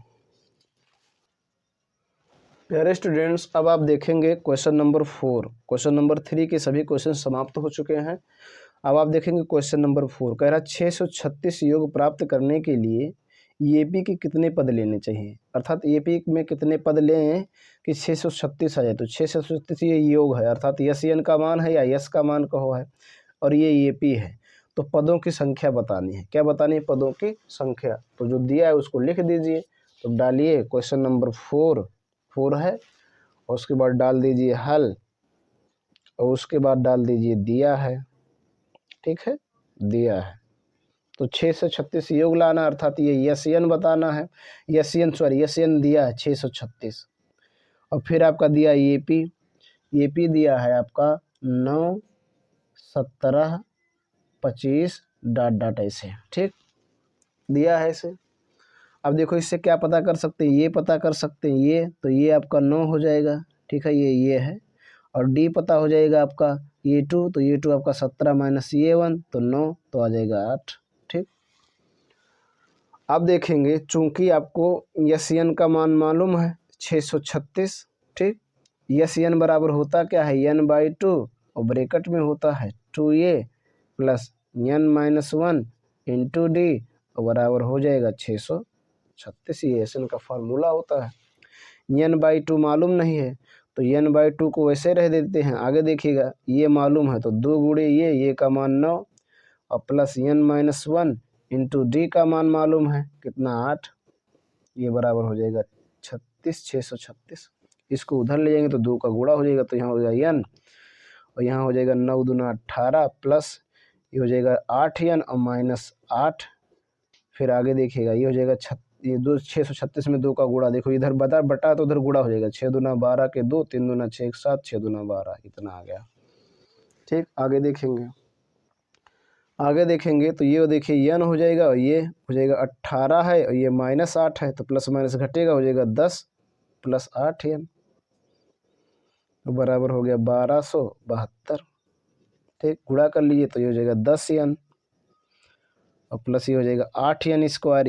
प्यारे स्टूडेंट्स। अब आप देखेंगे क्वेश्चन नंबर 4। क्वेश्चन नंबर 3 के सभी क्वेश्चन समाप्त हो चुके हैं। अब आप देखेंगे क्वेश्चन नंबर 4, कह रहा 636 योग प्राप्त करने के लिए ए पी के कितने पद लेने चाहिए, अर्थात ए पी में कितने पद लें कि 636 आ जाए। तो 636 ये योग है, अर्थात यस एन का मान है या यस का मान कहो है, और ये ए पी है। तो पदों की संख्या बतानी है। क्या बतानी है? पदों की संख्या। तो जो दिया है उसको लिख दीजिए। तो डालिए क्वेश्चन नंबर 4 है, और उसके बाद डाल दीजिए हल, और उसके बाद डाल दीजिए दिया है। ठीक है, दिया है। तो 6 से 36 योग लाना, अर्थात ये यस एन बताना है। यस एन दिया है 636, और फिर आपका दिया ए पी दिया है आपका 9, 17, 25 डॉट ऐसे। ठीक, दिया है इसे। अब देखो इससे क्या पता कर सकते हैं, ये पता कर सकते हैं ये, तो ये आपका 9 हो जाएगा। ठीक है, ये है, और डी पता हो जाएगा आपका ये 2, तो ये 2 आपका 17 माइनस ये 1 तो 9, तो आ जाएगा 8। ठीक, अब देखेंगे चूंकि आपको यस एन का मान मालूम है 636। ठीक, यस एन बराबर होता क्या है, n/2, और ब्रैकेट में होता है 2a plus n-1 into D, और बराबर हो जाएगा 636। ये एस एन का फार्मूला होता है। n/2 मालूम नहीं है, तो n/2 को वैसे रह देते हैं। आगे देखिएगा, ये मालूम है तो 2 गुणे ये का मान 9, और प्लस n-1 इंटू डी का मान मालूम है कितना 8, ये बराबर हो जाएगा 636। इसको उधर ले जाएंगे तो 2 का गुणा हो जाएगा, तो यहाँ हो जाएगा n, और यहाँ हो जाएगा 9 दूना 18 प्लस ये हो जाएगा 8n और माइनस 8। फिर आगे देखिएगा ये हो जाएगा 636 में 2 का गुणा, देखो इधर बटा तो उधर गुणा हो जाएगा। 6 दूना 12 के 2, 3 दूना 6 7, 6 दूना 12, इतना आ गया। ठीक, आगे देखेंगे तो ये देखिए n हो जाएगा, और ये हो जाएगा 18 है, और ये माइनस 8 है, तो प्लस माइनस घटेगा, हो जाएगा 10 प्लस 8n, तो बराबर हो गया 1272। ठीक, गुणा कर लीजिए तो ये हो जाएगा 10n, और प्लस ये हो जाएगा 8n स्क्वायर,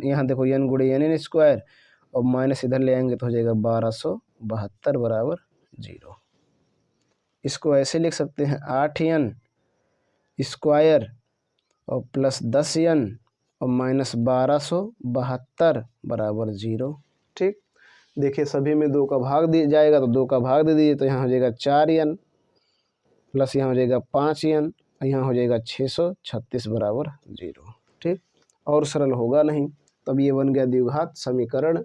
यहाँ देखो n गुणे n स्क्वायर, और माइनस इधर ले आएंगे तो हो जाएगा 1272 बराबर 0। इसको ऐसे लिख सकते हैं 8n स्क्वायर और प्लस 10n और माइनस 1272 बराबर 0। ठीक, देखिए सभी में 2 का भाग दिया जाएगा, तो 2 का भाग दे दीजिए, तो यहाँ हो जाएगा 4n प्लस यहाँ हो जाएगा 5n, यहाँ हो जाएगा 636 बराबर 0। ठीक, और सरल होगा नहीं। तब ये बन गया द्विघात समीकरण।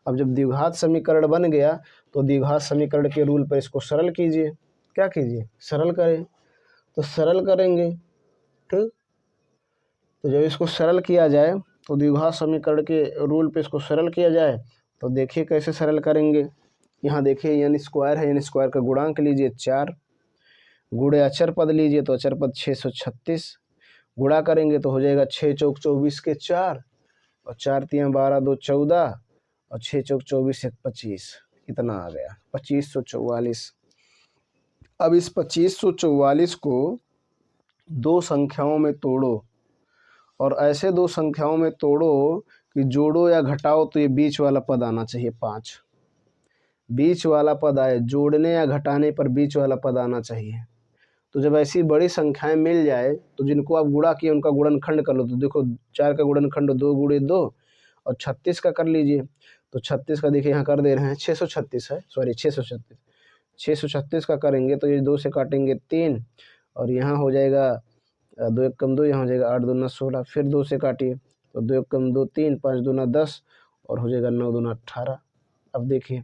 अब जब द्विघात समीकरण बन गया तो द्विघात समीकरण के रूल पर इसको सरल कीजिए। क्या कीजिए? सरल करें। तो सरल करेंगे। ठीक, तो जब इसको सरल किया जाए तो द्विघात समीकरण के रूल पे इसको सरल किया जाए, तो देखिए कैसे सरल करेंगे। यहाँ देखिए n स्क्वायर है, n स्क्वायर का गुणांक लीजिए 4, गुणे अचर पद लीजिए तो अचर पद 636, गुणा करेंगे तो हो जाएगा 6 चौक 24 के 4, और 4 तियाँ 12 2 14, और 6 चौक 24 1 25, इतना आ गया 2544। अब इस 2544 को 2 संख्याओं में तोड़ो, और ऐसे 2 संख्याओं में तोड़ो कि जोड़ो या घटाओ तो ये बीच वाला पद आना चाहिए 5। बीच वाला पद आए, जोड़ने या घटाने पर बीच वाला पद आना चाहिए। तो जब ऐसी बड़ी संख्याएं मिल जाए तो जिनको आप गुणा किए उनका गुणनखंड कर लो। तो देखो 4 का गुणनखंड 2 गुणे 2, और 36 का कर लीजिए। तो 36 का देखिए यहाँ कर दे रहे हैं 636 है, सॉरी 636 का करेंगे तो ये 2 से काटेंगे 3, और यहाँ हो जाएगा 2 एक कम 2, यहाँ हो जाएगा 8 दूना 16, फिर 2 से काटिए तो 2 एक कम 2 3, 5 दूना 10, और हो जाएगा 9 दूना 18। अब देखिए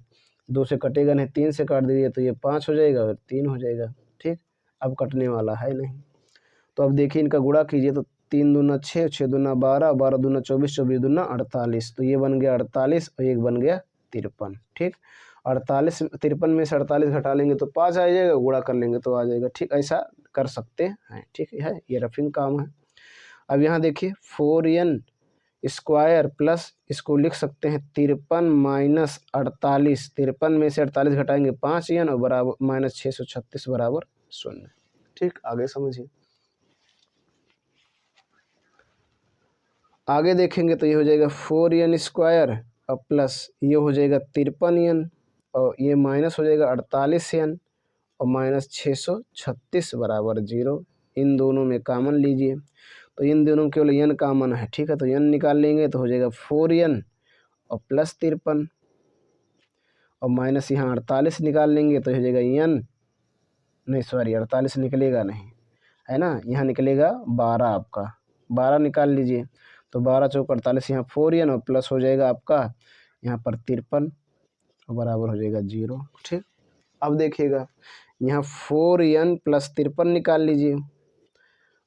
2 से कटेगा नहीं, 3 से काट दीजिए तो ये 5 हो जाएगा और 3 हो जाएगा। ठीक, अब कटने वाला है नहीं। तो अब देखिए इनका गुणा कीजिए तो 3 दूना 6, 6 दूना 12, 12 दूना 24, 24 दूना 48, तो ये बन गया 48 और एक बन गया 53। ठीक, 48 53 में से 48 घटा लेंगे तो 5 आ जाएगा, गुणा कर लेंगे तो आ जाएगा। ठीक, ऐसा कर सकते हैं। ठीक है, ये रफिंग काम है। अब यहाँ देखिए 4n स्क्वायर प्लस इसको लिख सकते हैं 53 माइनस 48, 53 में से 48 घटाएंगे 5n और बराबर माइनस 636 बराबर 0। ठीक, आगे समझिए। आगे देखेंगे तो ये हो जाएगा 4n स्क्वायर और प्लस ये हो जाएगा 53n, और ये माइनस हो जाएगा 48n और माइनस 636 बराबर 0। इन दोनों में कॉमन लीजिए तो इन दोनों केवल n कॉमन है, ठीक है। तो n निकाल लेंगे तो हो जाएगा 4n और प्लस 53 और माइनस यहाँ 48 निकाल लेंगे तो हो जाएगा n, नहीं सॉरी 48 निकलेगा नहीं, है ना, यहाँ निकलेगा 12 आपका, 12 निकाल लीजिए। तो 12 चौक 48, यहाँ 4n और प्लस हो जाएगा आपका यहाँ पर 53 और बराबर हो जाएगा 0, ठीक। अब देखिएगा यहाँ 4n प्लस 53 निकाल लीजिए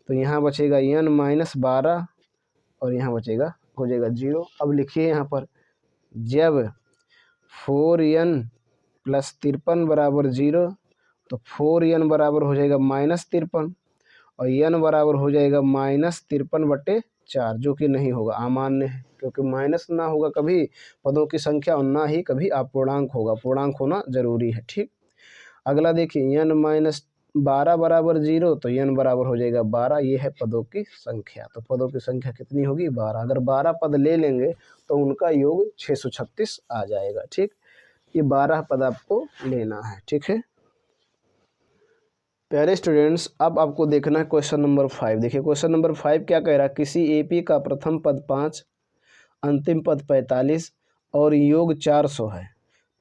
तो यहाँ बचेगा n माइनस 12 और यहाँ बचेगा हो जाएगा 0। अब लिखिए यहाँ पर जब 4n प्लस 53 बराबर 0 तो 4n बराबर हो जाएगा माइनस 53 और n बराबर हो जाएगा माइनस 53/4, जो कि नहीं होगा, अमान्य है, क्योंकि माइनस ना होगा कभी पदों की संख्या और ना ही कभी अपूर्णांक होगा, पूर्णांक होना जरूरी है, ठीक। अगला देखिए n माइनस 12 बराबर 0 तो n बराबर हो जाएगा 12, ये है पदों की संख्या। तो पदों की संख्या कितनी होगी 12, अगर 12 पद ले लेंगे तो उनका योग 636 आ जाएगा, ठीक। ये 12 पद आपको लेना है, ठीक है प्यारे स्टूडेंट्स। अब आपको देखना है क्वेश्चन नंबर 5। देखिए क्वेश्चन नंबर 5 क्या कह रहा है, किसी एपी का प्रथम पद 5, अंतिम पद 45 और योग 400 है,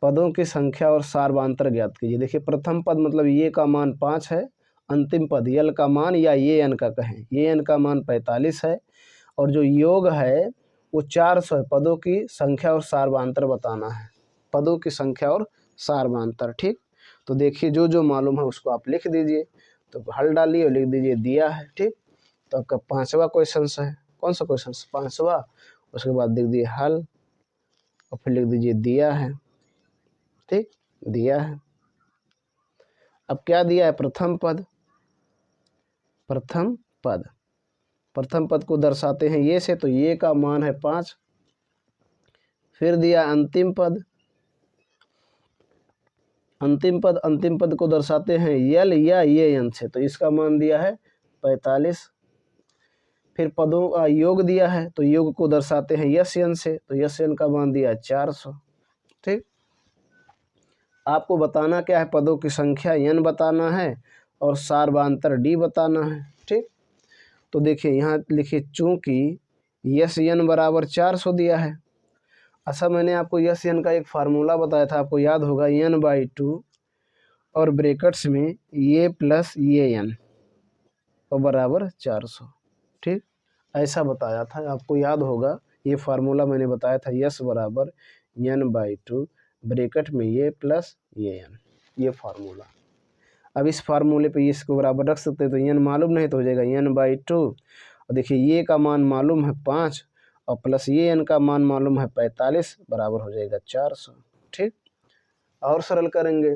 पदों की संख्या और सार्वधातुक ज्ञात कीजिए। देखिए प्रथम पद मतलब ये का मान 5 है, अंतिम पद यल का मान या ये एन का कहें, ये एन का मान 45 है और जो योग है वो 400 है। पदों की संख्या और सार्वधातुक बताना है, पदों की संख्या और सार्वधातुक, ठीक। तो देखिए जो जो मालूम है उसको आप लिख दीजिए, तो हल डालिए और लिख दीजिए दिया है, ठीक। तो आपका 5वां क्वेश्चन है, कौन सा क्वेश्चन 5वां, उसके बाद लिख दिए हल और फिर लिख दीजिए दिया है, ठीक, दिया है। अब क्या दिया है, प्रथम पद, प्रथम पद, प्रथम पद को दर्शाते हैं ये से, तो ये का मान है 5। फिर दिया अंतिम पद, अंतिम पद, अंतिम पद को दर्शाते हैं यल या ये एन से, तो इसका मान दिया है 45। फिर पदों का योग दिया है तो योग को दर्शाते हैं यस एन से, तो यस एन का मान दिया है 400, ठीक। आपको बताना क्या है, पदों की संख्या n बताना है और सार्वधातुक d बताना है, ठीक। तो देखिए यहाँ लिखिए चूंकि यस एन बराबर 400 दिया है। अच्छा मैंने आपको यस एन का एक फार्मूला बताया था, आपको याद होगा, n/2 और ब्रैकेट्स में ये प्लस ये एन और बराबर 400, ठीक, ऐसा बताया था, आपको याद होगा। ये फार्मूला मैंने बताया था, यस बराबर n/2 ब्रैकेट में ये प्लस ये एन, ये फार्मूला। अब इस फार्मूले पे इसको बराबर रख सकते हैं, तो n मालूम नहीं तो हो जाएगा n/2 और देखिए ये का मान मालूम है 5 और प्लस ये n का मान मालूम है 45 बराबर हो जाएगा 400, ठीक। और सरल करेंगे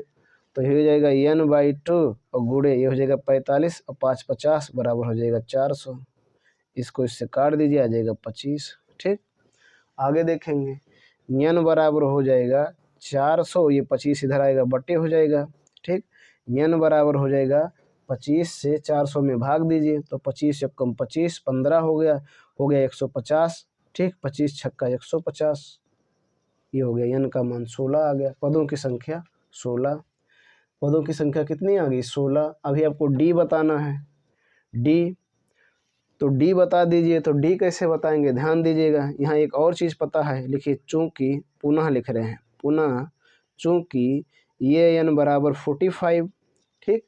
तो ये हो जाएगा n/2 और गुणे ये हो जाएगा 45 और 5 50 बराबर हो जाएगा 400, इसको इससे काट दीजिए आ जाएगा 25, ठीक। आगे देखेंगे n बराबर हो जाएगा 400, ये 25 इधर आएगा बट्टे हो जाएगा, ठीक। n बराबर हो जाएगा 25 से 400 में भाग दीजिए, तो 25 जब कम 25 15 हो गया 150, ठीक। 25 छक्का 150, ये हो गया n का मान 16 आ गया। पदों की संख्या 16, पदों की संख्या कितनी आ गई 16। अभी आपको d बताना है, d, तो d बता दीजिए। तो d कैसे बताएंगे, ध्यान दीजिएगा, यहाँ एक और चीज़ पता है, लिखिए चूँकि, पुनः लिख रहे हैं, पुनः चूँकि ये n बराबर 45, ठीक।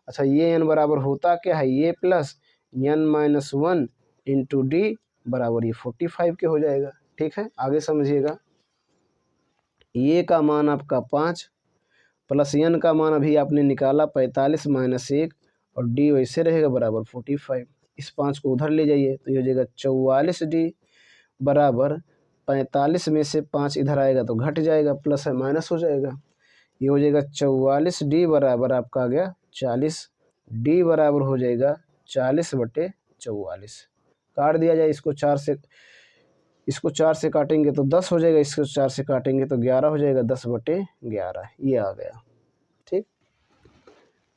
अच्छा ये n बराबर होता क्या है, ये प्लस n-1 इंटू डी बराबर ये 45 के हो जाएगा, ठीक है। आगे समझिएगा, ये का मान आपका 5 प्लस n का मान अभी आपने निकाला 45 माइनस 1 और d वैसे रहेगा बराबर 45। इस 5 को उधर ले जाइए तो ये हो जाएगा 44d बराबर 45 में से 5 इधर आएगा तो घट जाएगा, प्लस है माइनस हो जाएगा, ये हो जाएगा 44d बराबर आपका आ गया 40, d बराबर हो जाएगा 40/44। काट दिया जाए इसको 4 से, इसको 4 से काटेंगे तो 10 हो जाएगा, इसको 4 से काटेंगे तो 11 हो जाएगा, 10/11 ये आ गया, ठीक।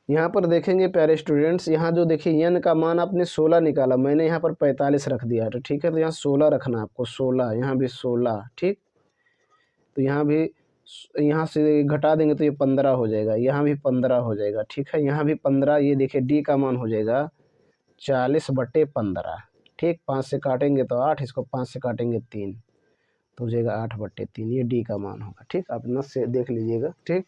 यहाँ पर देखेंगे प्यारे स्टूडेंट्स, यहाँ जो देखिए n का मान आपने 16 निकाला, मैंने यहाँ पर 45 रख दिया है, तो ठीक है। तो यहाँ 16 रखना आपको, 16, यहाँ भी 16, ठीक। तो यहाँ भी, यहाँ से घटा देंगे तो ये 15 हो जाएगा, यहाँ भी 15 हो जाएगा, ठीक है। यहाँ भी 15, ये देखिए d का मान हो जाएगा 40/15, ठीक, 5 से काटेंगे तो 8, इसको 5 से काटेंगे 3, तो हो जाएगा 8/3, ये डी का मान होगा। ठीक, आप नस से देख लीजिएगा। ठीक,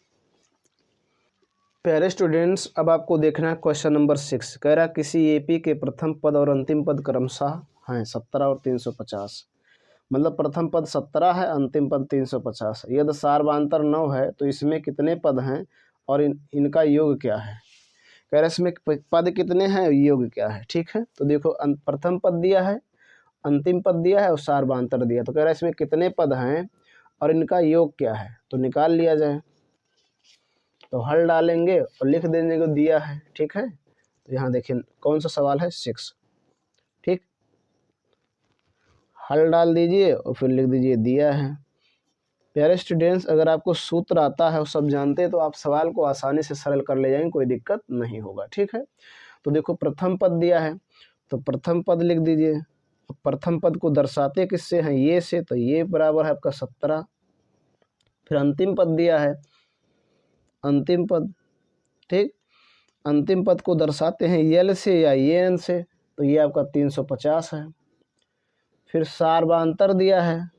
प्यारे स्टूडेंट्स, अब आपको देखना है क्वेश्चन नंबर 6। कह रहा किसी एपी के प्रथम पद और अंतिम पद क्रमशः हैं 17 और 350। मतलब प्रथम पद 17 है, अंतिम पद 350 है। यदि सार्वधातुक 9 है तो इसमें कितने पद हैं और इनका योग क्या है। कह रहा इसमें पद कितने हैं, योग क्या है। ठीक है, तो देखो प्रथम पद दिया है, अंतिम पद दिया है और सार्वधातुक दिया, तो कह रहा है इसमें कितने पद हैं और इनका योग क्या है, तो निकाल लिया जाए। तो हल डालेंगे और लिख देने को दिया है। ठीक है, तो यहाँ देखिए कौन सा सवाल है, 6। ठीक, हल डाल दीजिए और फिर लिख दीजिए दिया है। प्यारे स्टूडेंट्स, अगर आपको सूत्र आता है और सब जानते हैं तो आप सवाल को आसानी से सरल कर ले जाएंगे, कोई दिक्कत नहीं होगा। ठीक है, तो देखो प्रथम पद दिया है तो प्रथम पद लिख दीजिए। प्रथम पद को दर्शाते किससे हैं, ये से, तो ये बराबर है आपका 17। फिर अंतिम पद दिया है, अंतिम पद। ठीक, अंतिम पद को दर्शाते हैं यल से या ये एन से, तो ये आपका 350 है। फिर सार्वधातुक दिया है।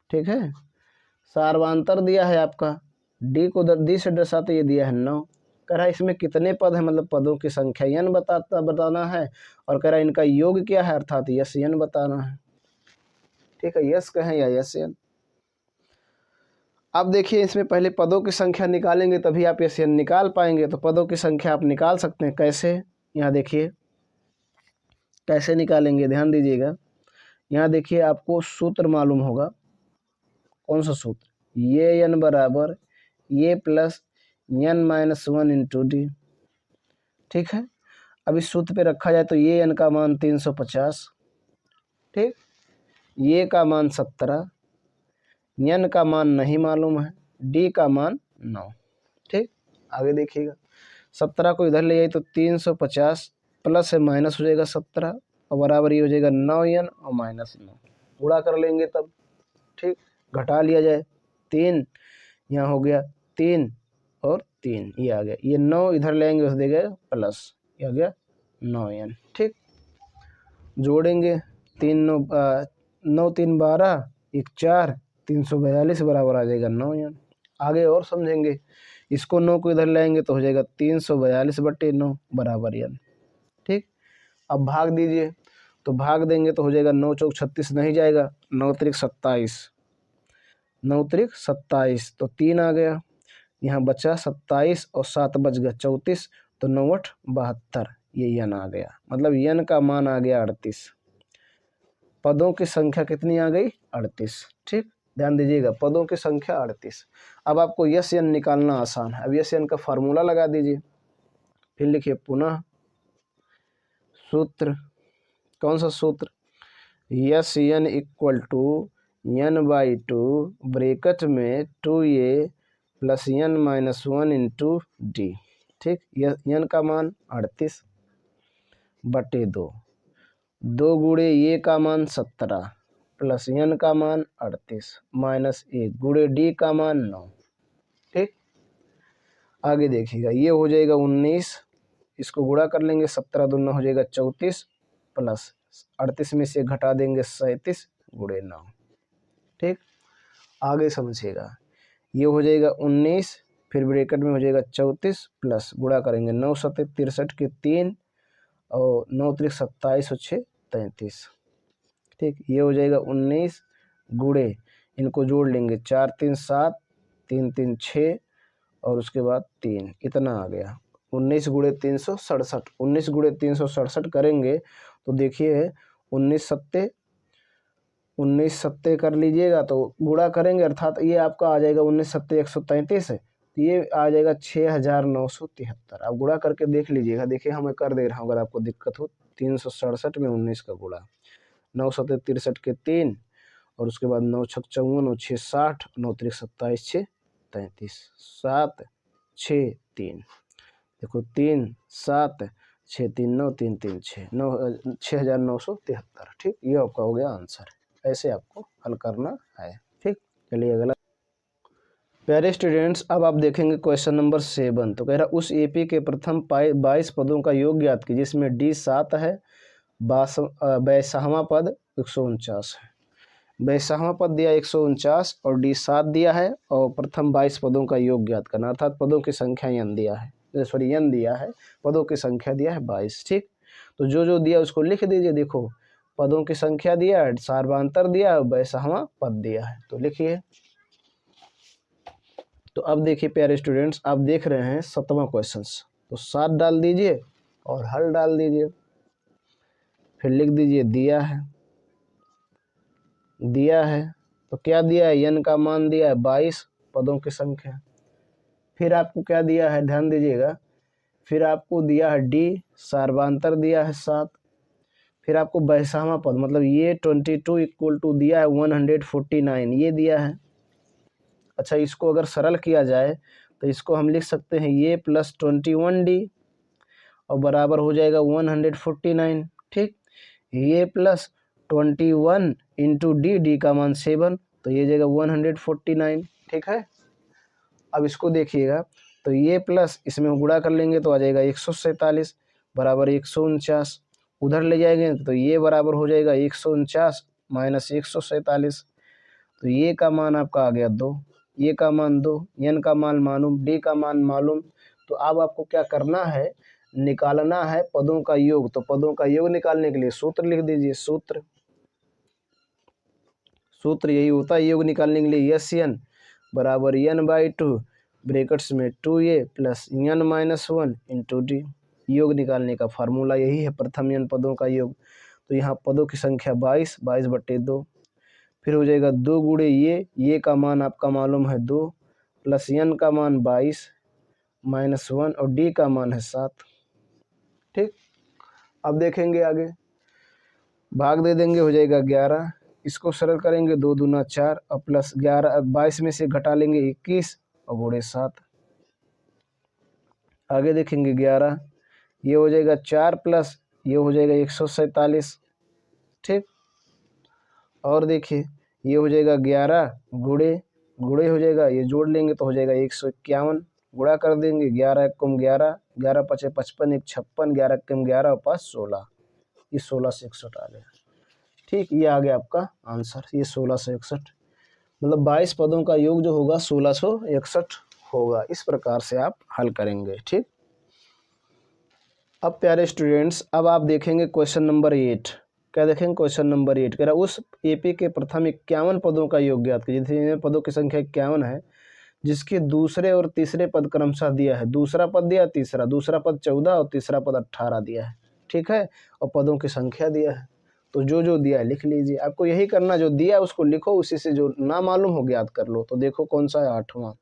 ठीक है, सार्वधातुक दिया है आपका, डी को डी से दर्शाते ये दिया है 9। कह रहा है इसमें कितने पद हैं, मतलब पदों की संख्या n बताना है, और कह रहा है इनका योग क्या है, अर्थात यस n बताना है। ठीक है, यस कहें या यस n। अब देखिए इसमें पहले पदों की संख्या निकालेंगे तभी आप यस n निकाल पाएंगे। तो पदों की संख्या आप निकाल सकते हैं, कैसे, यहाँ देखिए कैसे निकालेंगे, ध्यान दीजिएगा। यहाँ देखिए आपको सूत्र मालूम होगा, कौन सा सूत्र, ये n बराबर ये प्लस n-1 इंटू डी। ठीक है, अब इस सूत्र पे रखा जाए तो ये n का मान 350। ठीक, ये का मान 17, n का मान नहीं मालूम है, डी का मान 9। ठीक, आगे देखिएगा 17 को इधर ले जाए तो 350 प्लस है माइनस हो जाएगा 17 और बराबर ये हो जाएगा 9n और -9, गुणा कर लेंगे तब। ठीक, घटा लिया जाए 3, यहाँ हो गया 3 और 3, ये आ गया, ये 9 इधर ले आएंगे उस देगा प्लस, ये आ गया 9n। ठीक, जोड़ेंगे 9 3 12, 1 4, 342 बराबर आ जाएगा 9n। आगे और समझेंगे, इसको 9 को इधर लाएंगे तो हो जाएगा 342/9 बराबर n। ठीक, अब भाग दीजिए, तो भाग देंगे तो हो जाएगा 9 चौक 36 नहीं जाएगा, 9 त्रिक 27, 9 त्रिक 27, तो 3 आ गया, यहाँ बचा 27 और 7 बच गया 34, तो 9 8 72, ये n आ गया, मतलब n का मान आ गया 38। पदों की संख्या कितनी आ गई, 38। ठीक, ध्यान दीजिएगा, पदों की संख्या 38। अब आपको यस n निकालना आसान है। अब यस n का फार्मूला लगा दीजिए, फिर लिखिए पुनः सूत्र, कौन सा सूत्र, S n equal to n/2 bracket में 2a plus n-1 into D. ठीक, n का मान 38/2, 2 गुणे ये का मान 17 प्लस n का मान 38 माइनस 1 गुणे डी का मान 9। ठीक, आगे देखिएगा ये हो जाएगा 19, इसको गुणा कर लेंगे, 17 दूना हो जाएगा 34 प्लस 38 में से घटा देंगे 37 गुणे 9। ठीक, आगे समझिएगा, ये हो जाएगा 19, फिर ब्रैकेट में हो जाएगा 34 प्लस गुणा करेंगे 9 7 63 के 3 और 9 त्रिक 27 और 6 33। ठीक, ये हो जाएगा 19 गुणे, इनको जोड़ लेंगे 4 3 7, 3 3 6 और उसके बाद 3, इतना आ गया 19 गुणे 367। 19 गुणे 367 करेंगे तो देखिए 19 सत्ते कर लीजिएगा तो गुणा करेंगे, अर्थात ये आपका आ जाएगा 19 सत्ते 133 है, तो ये आ जाएगा 6973। आप गुणा करके देख लीजिएगा, देखिए हमें कर दे रहा हूँ, अगर आपको दिक्कत हो 367 में 19 का गुणा, 9 7 63 के 3 और उसके बाद 9 6 54 और 6 60, 9 3 27 6 33, 7 6 3, देखो 3 7 6 3 9 3 3 6 6973। ठीक, ये आपका हो गया आंसर। ऐसे आपको हल करना है। ठीक, चलिए अगला। प्यारे स्टूडेंट्स, अब आप देखेंगे क्वेश्चन नंबर 7। तो कह रहा उस एपी के प्रथम 22 पदों का योग ज्ञात कीजिए, जिसमें डी 7 है, 22वां पद 149 है। 22वां पद दिया 149 और डी 7 दिया है, और प्रथम 22 पदों का योग ज्ञात करना, अर्थात पदों की संख्या n दिया है, सॉरी n दिया है, पदों की संख्या दिया है 22। ठीक, तो जो जो दिया उसको लिख दीजिए। देखो, पदों की संख्या दिया है, सार्वधातुक दिया है, 22वां पद दिया है, तो लिखिए। तो अब देखिए प्यारे स्टूडेंट्स, आप देख रहे हैं 7वां क्वेश्चन। तो 7 डाल दीजिए और हल डाल दीजिए, फिर लिख दीजिए दिया है। दिया है तो क्या दिया है, n का मान दिया है 22, पदों की संख्या। फिर आपको क्या दिया है, ध्यान दीजिएगा, फिर आपको दिया है डी, सार्वधातुक दिया है 7। फिर आपको 22वां पद, मतलब ये 22 इक्वल टू दिया है 149, ये दिया है। अच्छा, इसको अगर सरल किया जाए तो इसको हम लिख सकते हैं ये प्लस 21d और बराबर हो जाएगा 149। ठीक, ये प्लस 21 इंटू डी, डी का मान 7, तो ये जाएगा 149। ठीक है, अब इसको देखिएगा, तो ये प्लस इसमें गुणा कर लेंगे तो आ जाएगा 147 बराबर 149। उधर ले जाएंगे तो ये बराबर हो जाएगा 149 माइनस 147, तो ये का मान आपका आ गया 2, ये का मान 2, n का मान मालूम, d का मान मालूम। तो अब आपको क्या करना है, निकालना है पदों का योग। तो पदों का योग निकालने के लिए सूत्र लिख दीजिए। सूत्र यही होता है योग निकालने के लिए, यस n बराबर n/2 ब्रैकेट्स में 2a plus n-1 into D. योग निकालने का फार्मूला यही है, प्रथम n पदों का योग। तो यहाँ पदों की संख्या 22, 22/2, फिर हो जाएगा 2 गुणे ये का मान आपका मालूम है 2, प्लस n का मान 22 माइनस 1 और d का मान है 7। ठीक, अब देखेंगे आगे, भाग दे देंगे, हो जाएगा 11, इसको सरल करेंगे 2 दूना 4 और प्लस 11, 22 में से घटा लेंगे 21 और गुणे 7। आगे देखेंगे 11, ये हो जाएगा 4 प्लस ये हो जाएगा 147। ठीक, और देखिए ये हो जाएगा 11 गुणे हो जाएगा, ये जोड़ लेंगे तो हो जाएगा 151, गुणा कर देंगे 11 कम 11, 11 पचे 55, 1 56, 11 कम 11 और 5 16, ये 16 से 61 आ गया। ठीक, ये आ गया आपका आंसर, ये 16 से 61, मतलब 22 पदों का योग जो होगा 1661 होगा। इस प्रकार से आप हल करेंगे। ठीक, अब प्यारे स्टूडेंट्स, अब आप देखेंगे क्वेश्चन नंबर 8। क्या देखेंगे, क्वेश्चन नंबर 8 कह रहा उस एपी के प्रथम 51 पदों का योग ज्ञात कीजिए, जिसमें पदों की संख्या 51 है, जिसके दूसरे और तीसरे पद क्रमशः दिया है। दूसरा पद दिया, तीसरा, दूसरा पद 14 और तीसरा पद 18 दिया है। ठीक है, और पदों की संख्या दिया है। तो जो जो दिया है लिख लीजिए। आपको यही करना, जो दिया है उसको लिखो, उसी से जो ना मालूम हो ज्ञात कर लो। तो देखो कौन सा है, 8वां।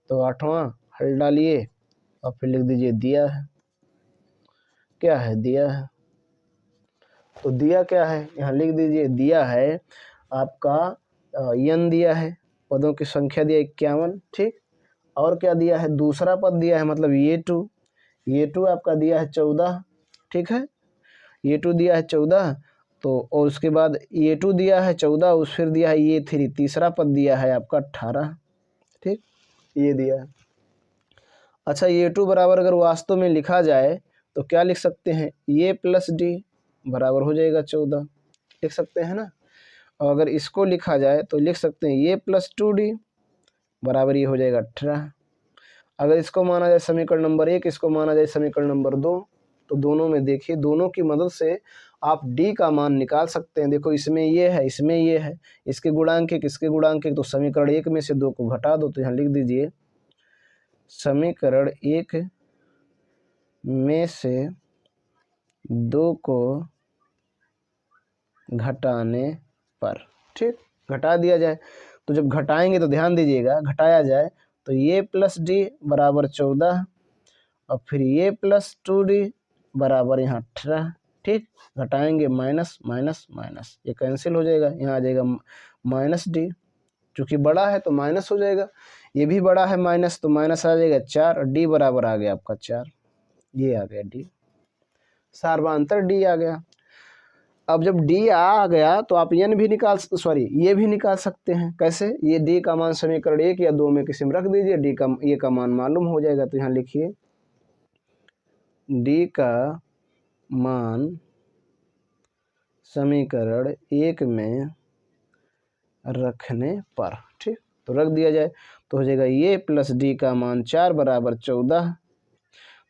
तो 8वां हल डालिए और फिर लिख दीजिए दिया है। क्या है, दिया है। तो दिया क्या है, यहाँ लिख दीजिए, दिया है आपका n दिया है, पदों की संख्या दिया 51। ठीक, और क्या दिया है, दूसरा पद दिया है, मतलब ये टू आपका दिया है 14। ठीक है, ये 2 दिया है 14, तो और उसके बाद ये 2 दिया है 14, उस फिर दिया है ये 3, तीसरा पद दिया है आपका 18। ठीक, ये दिया है। अच्छा, ये 2 बराबर अगर वास्तव में लिखा जाए तो क्या लिख सकते हैं, ये प्लस डी बराबर हो जाएगा 14, लिख सकते हैं ना। और अगर इसको लिखा जाए तो लिख सकते हैं ये प्लस 2d बराबर ये हो जाएगा 18। अगर इसको माना जाए समीकरण नंबर 1, इसको माना जाए समीकरण नंबर 2, तो दोनों में देखिए, दोनों की मदद से आप d का मान निकाल सकते हैं। देखो, इसमें ये है, इसमें ये है, इसके गुणांक एक, इसके गुणांक एक, तो समीकरण 1 में से 2 को घटा दो। तो यहाँ लिख दीजिए, समीकरण 1 में से 2 को घटाने पर, ठीक, घटा दिया जाए। तो जब घटाएंगे तो ध्यान दीजिएगा, घटाया जाए तो ये प्लस डी बराबर 14 और फिर ये प्लस 2d बराबर यहाँ 18। ठीक, घटाएंगे माइनस माइनस माइनस, ये कैंसिल हो जाएगा, यहाँ आ जाएगा माइनस डी, चूँकि बड़ा है तो माइनस हो जाएगा, ये भी बड़ा है माइनस, तो माइनस आ जाएगा 4 और डी बराबर आ गया आपका 4, ये आ गया डी, सार्वधातुक डी आ गया। अब जब डी आ गया तो आप एन भी ये भी निकाल सकते हैं। कैसे? ये डी का मान समीकरण 1 या 2 में किसी में रख दीजिए, डी का ये का मान मालूम हो जाएगा। तो यहाँ लिखिए डी का मान समीकरण 1 में रखने पर, ठीक, तो रख दिया जाए तो हो जाएगा ये प्लस डी का मान 4 बराबर 14,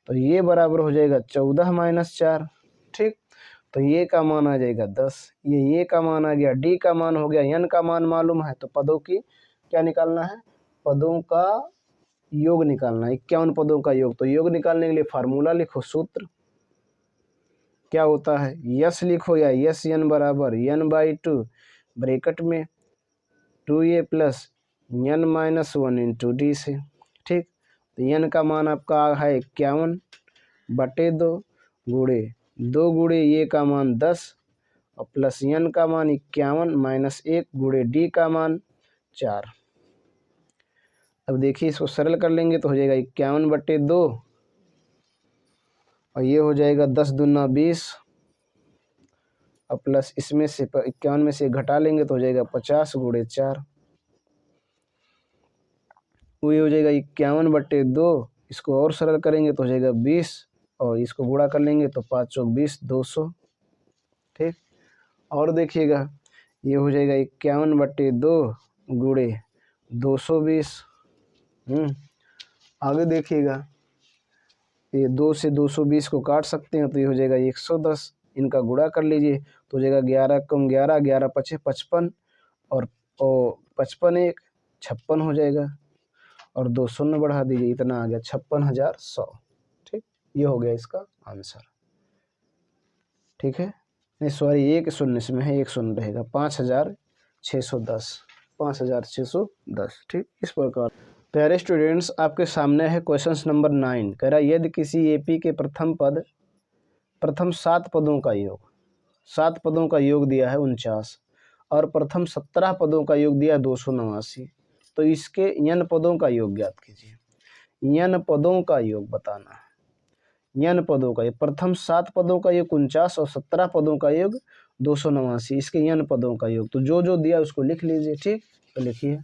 तो ये बराबर हो जाएगा 14 माइनस 4, ठीक, तो ये का मान आ जाएगा 10, ये का मान आ गया, डी का मान हो गया, एन का मान मालूम है, तो पदों की क्या निकालना है? पदों का योग निकालना है, 51 पदों का योग। तो योग निकालने के लिए फार्मूला लिखो, सूत्र क्या होता है, यस लिखो या यस एन बराबर n/2 ब्रैकेट में 2a plus n minus 1 into D से, ठीक। तो एन का मान आपका है 51/2 गुणे 2 गुणे ये का मान 10 और प्लस एन का मान 51 माइनस 1 गुणे डी का मान 4। अब देखिए इसको सरल कर लेंगे तो हो जाएगा 51/2 और ये हो जाएगा 10 दूना 20 और प्लस इसमें से 51 में से घटा लेंगे तो हो जाएगा 50 गुणे 4, वो ये हो जाएगा 51/2। इसको और सरल करेंगे तो हो जाएगा 20 और इसको गुणा कर लेंगे तो 5 चौक 20 200, ठीक। और देखिएगा ये हो जाएगा 51/2 गुणे 220। आगे देखिएगा ये 2 से 220 को काट सकते हैं तो ये हो जाएगा 110, इनका गुणा कर लीजिए तो हो जाएगा 11 कम 11 11 पचे 55 और 55 1 56 हो जाएगा और 2 शून्य बढ़ा दीजिए, इतना आ गया 56,100, ठीक। ये हो गया इसका आंसर, ठीक है। नहीं सॉरी, एक शून्य इसमें है, एक शून्य रहेगा, 5,610 5,610, ठीक। इस प्रकार प्यारे स्टूडेंट्स आपके सामने है क्वेश्चन नंबर 9। कह रहा है यदि किसी एपी के प्रथम 7 पदों का योग, 7 पदों का योग दिया है 49 और प्रथम 17 पदों का योग दिया है 289, तो इसके n पदों का योग ज्ञात कीजिए। n पदों का योग बताना है, n पदों का, प्रथम 7 पदों का योग 49 और 17 पदों का योग 289, इसके n पदों का योग। तो जो जो दिया उसको लिख लीजिए, ठीक। तो लिखिए,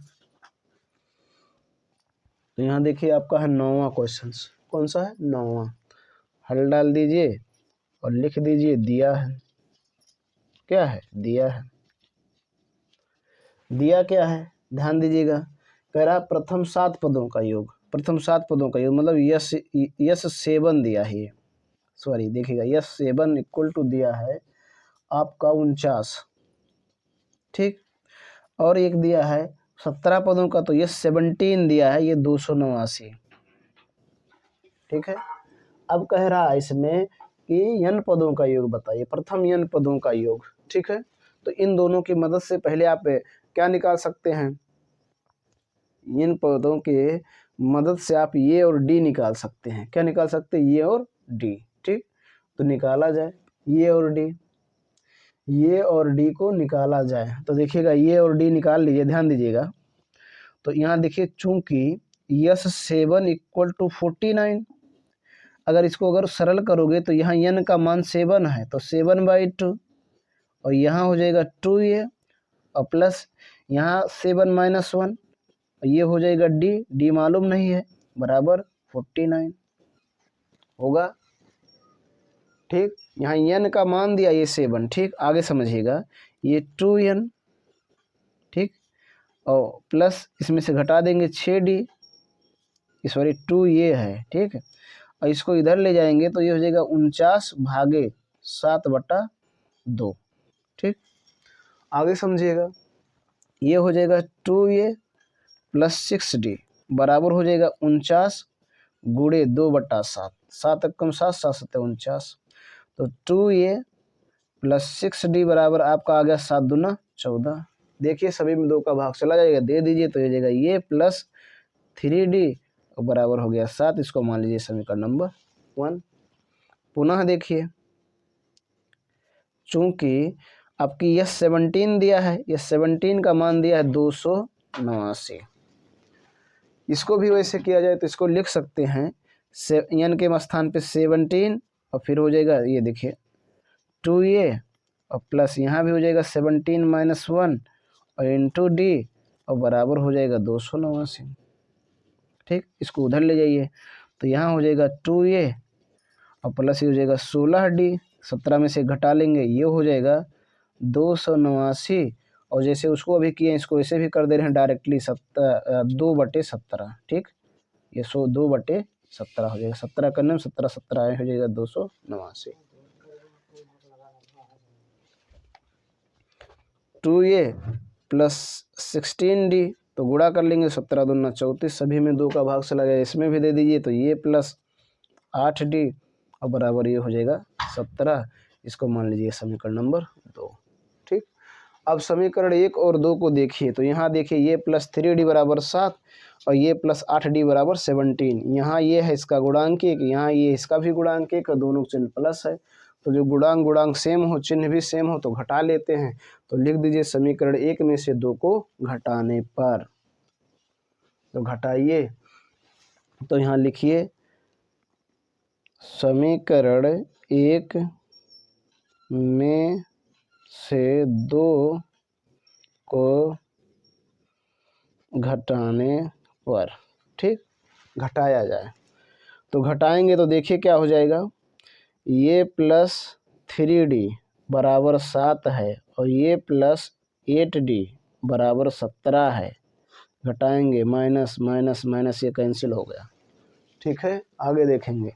तो यहाँ देखिए आपका है 9वां क्वेश्चन। कौन सा है? 9वां। हल डाल दीजिए और लिख दीजिए दिया है। क्या है? दिया है। दिया क्या है? ध्यान दीजिएगा, कह रहा प्रथम 7 पदों का योग, प्रथम 7 पदों का योग मतलब यस 7 दिया है, सॉरी देखिएगा यस 7 इक्वल टू दिया है आपका 49, ठीक। और एक दिया है 17 पदों का, तो ये 17 दिया है, ये 289, ठीक है। अब कह रहा है इसमें कि n पदों का योग बताइए, प्रथम n पदों का योग, ठीक है। तो इन दोनों की मदद से पहले आप क्या निकाल सकते हैं? इन पदों के मदद से आप ये और डी निकाल सकते हैं। क्या निकाल सकते हैं? ये और डी, ठीक। तो निकाला जाए ये और डी, ये और डी को निकाला जाए तो देखिएगा ये और डी निकाल लीजिए, ध्यान दीजिएगा। तो यहाँ देखिए चूंकि यस 7 इक्वल टू 49, अगर इसको अगर सरल करोगे तो यहाँ n का मान 7 है तो 7/2 और यहाँ हो जाएगा 2a और प्लस यहाँ 7 माइनस 1 और ये हो जाएगा डी मालूम नहीं है, बराबर 49 होगा, ठीक। यहाँ n का मान दिया ये 7, ठीक। आगे समझिएगा ये 2n, ठीक, और प्लस इसमें से घटा देंगे 6d, सॉरी 2 ये है, ठीक। और इसको इधर ले जाएंगे तो ये हो जाएगा 49/7/2, ठीक। आगे समझिएगा ये हो जाएगा 2a प्लस 6d बराबर हो जाएगा 49 गुणे 2/7, 7 कम 7 7 7 49, तो 2a प्लस 6d बराबर आपका आ गया 7 दूना 14। देखिए सभी में 2 का भाग चला जाएगा, दे दीजिए तो ये जाएगा ये प्लस 3d बराबर हो गया 7। इसको मान लीजिए समीकरण नंबर 1। पुनः देखिए चूंकि आपकी यह 17 दिया है, यह 17 का मान दिया है 289, इसको भी वैसे किया जाए तो इसको लिख सकते हैं n के स्थान पे 17 और फिर हो जाएगा ये देखिए 2a और प्लस यहाँ भी हो जाएगा 17 माइनस 1 और इंटू डी और बराबर हो जाएगा 289। ठीक, इसको उधर ले जाइए तो यहाँ हो जाएगा 2a और प्लस ये हो जाएगा 16d, 17 में से घटा लेंगे ये हो जाएगा 289। और जैसे उसको अभी किए इसको ऐसे भी कर दे रहे हैं डायरेक्टली 2/17। ठीक, ये 2/17 हो जाएगा, 17 करने में 17 17 आए हो जाएगा 289। 2a प्लस 16d तो गुणा कर लेंगे, 17 दूना 34, सभी में 2 का भाग से लगा, इसमें भी दे दीजिए तो ये प्लस 8d और बराबर ये हो जाएगा 17। इसको मान लीजिए समीकरण नंबर 2। ठीक, अब समीकरण 1 और 2 को देखिए तो यहाँ देखिए ये प्लस 3d बराबर 7 और ये प्लस 8d बराबर 17। यहाँ ये है इसका गुणांक 1, यहाँ ये इसका भी गुणांक 1 और दोनों चिन्ह प्लस है। तो जो गुणांक सेम हो, चिन्ह भी सेम हो तो घटा लेते हैं। तो लिख दीजिए समीकरण 1 में से 2 को घटाने पर, तो घटाइए तो यहाँ लिखिए समीकरण 1 में से 2 को घटाने पर, ठीक, घटाया जाए तो घटाएंगे तो देखिए क्या हो जाएगा, ये प्लस 3d बराबर 7 है और ये प्लस 8d बराबर 17 है। घटाएंगे माइनस माइनस माइनस ये कैंसिल हो गया। ठीक है, आगे देखेंगे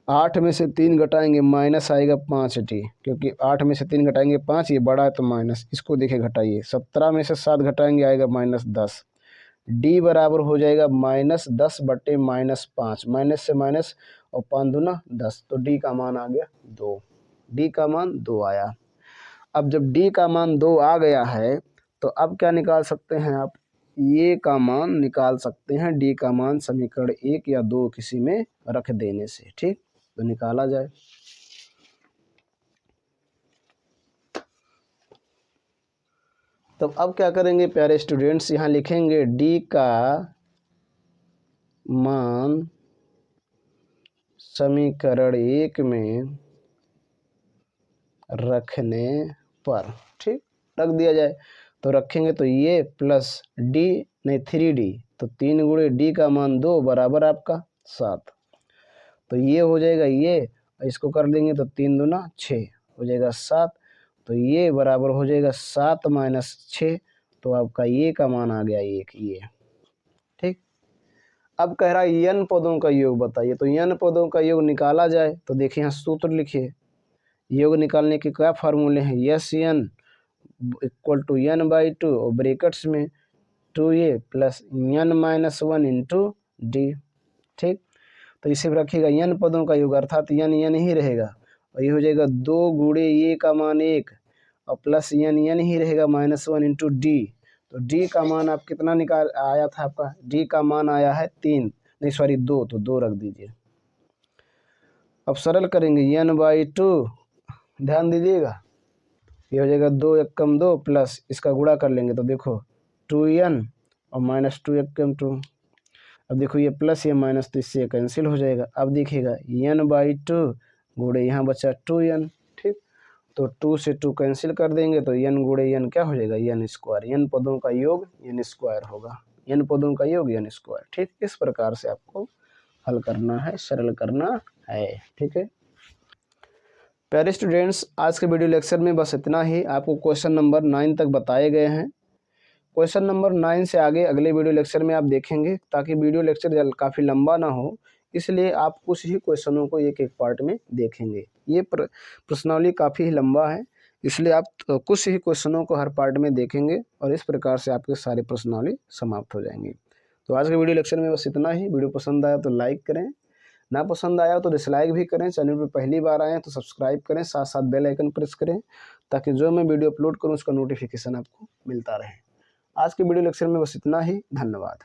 8 में से 3 घटाएंगे माइनस आएगा 5d, क्योंकि 8 में से 3 घटाएंगे 5, ये बड़ा है तो माइनस, इसको देखिए घटाइए। 17 में से 7 घटाएंगे आएगा -10, d बराबर हो जाएगा -10/-5, माइनस से माइनस और 5 दूना 10, तो d का मान आ गया 2। d का मान 2 आया। अब जब d का मान 2 आ गया है तो अब क्या निकाल सकते हैं आप, ये का मान निकाल सकते हैं, d का मान समीकरण 1 या 2 किसी में रख देने से। ठीक, तो निकाला जाए। तो अब क्या करेंगे प्यारे स्टूडेंट्स, यहाँ लिखेंगे d का मान समीकरण 1 में रखने पर, ठीक, रख दिया जाए तो रखेंगे तो ये प्लस d नहीं 3d, तो 3 गुणे d का मान 2 बराबर आपका 7, तो ये हो जाएगा ये, इसको कर देंगे तो 3 दूना 6 हो जाएगा 7, तो ये बराबर हो जाएगा 7 माइनस 6, तो आपका ये का मान आ गया 1 ये। ठीक, अब कह रहा है n पदों का योग बताइए, तो n पदों का योग निकाला जाए तो देखिए यहाँ सूत्र लिखिए, योग निकालने के क्या फार्मूले हैं, yes n equal to n/2 और ब्रैकेट्स में 2a plus n-1 into D. ठीक, तो इसे रखिएगा n पदों का योग, अर्थात n ही रहेगा और ये हो जाएगा 2 गुणे ये का मान 1 और प्लस n ही रहेगा -1 इंटू डी। तो d का मान आप कितना निकाल आया था, आपका d का मान आया है 3 नहीं सॉरी 2, तो 2 रख दीजिए। अब सरल करेंगे n/2, ध्यान दीजिएगा, ये हो जाएगा 2 × 2 प्लस इसका गुणा कर लेंगे तो देखो 2n और -2 × 2। अब देखो ये प्लस ये माइनस तो इससे कैंसिल हो जाएगा। अब देखिएगा n/2 गुणे यहाँ बचा 2n। ठीक, तो 2 से 2 कैंसिल कर देंगे तो n गुणे n क्या हो जाएगा, n², n पदों का योग n² होगा, n पदों का योग n²। ठीक, इस प्रकार से आपको हल करना है, सरल करना है। ठीक है प्यारे स्टूडेंट्स, आज के वीडियो लेक्चर में बस इतना ही। आपको क्वेश्चन नंबर 9 तक बताए गए हैं। क्वेश्चन नंबर 9 से आगे अगले वीडियो लेक्चर में आप देखेंगे, ताकि वीडियो लेक्चर काफ़ी लंबा ना हो, इसलिए आप कुछ ही क्वेश्चनों को एक एक पार्ट में देखेंगे। ये प्रश्नावली काफ़ी लंबा है, इसलिए आप कुछ ही क्वेश्चनों को हर पार्ट में देखेंगे और इस प्रकार से आपके सारे प्रश्नावली समाप्त हो जाएंगी। तो आज के वीडियो लेक्चर में बस इतना ही। वीडियो पसंद आया तो लाइक करें, ना पसंद आया तो डिसलाइक भी करें। चैनल पर पहली बार आए हैं तो सब्सक्राइब करें, साथ साथ बेल आइकन प्रेस करें, ताकि जो मैं वीडियो अपलोड करूं उसका नोटिफिकेशन आपको मिलता रहे। आज के वीडियो लेक्चर में बस इतना ही। धन्यवाद।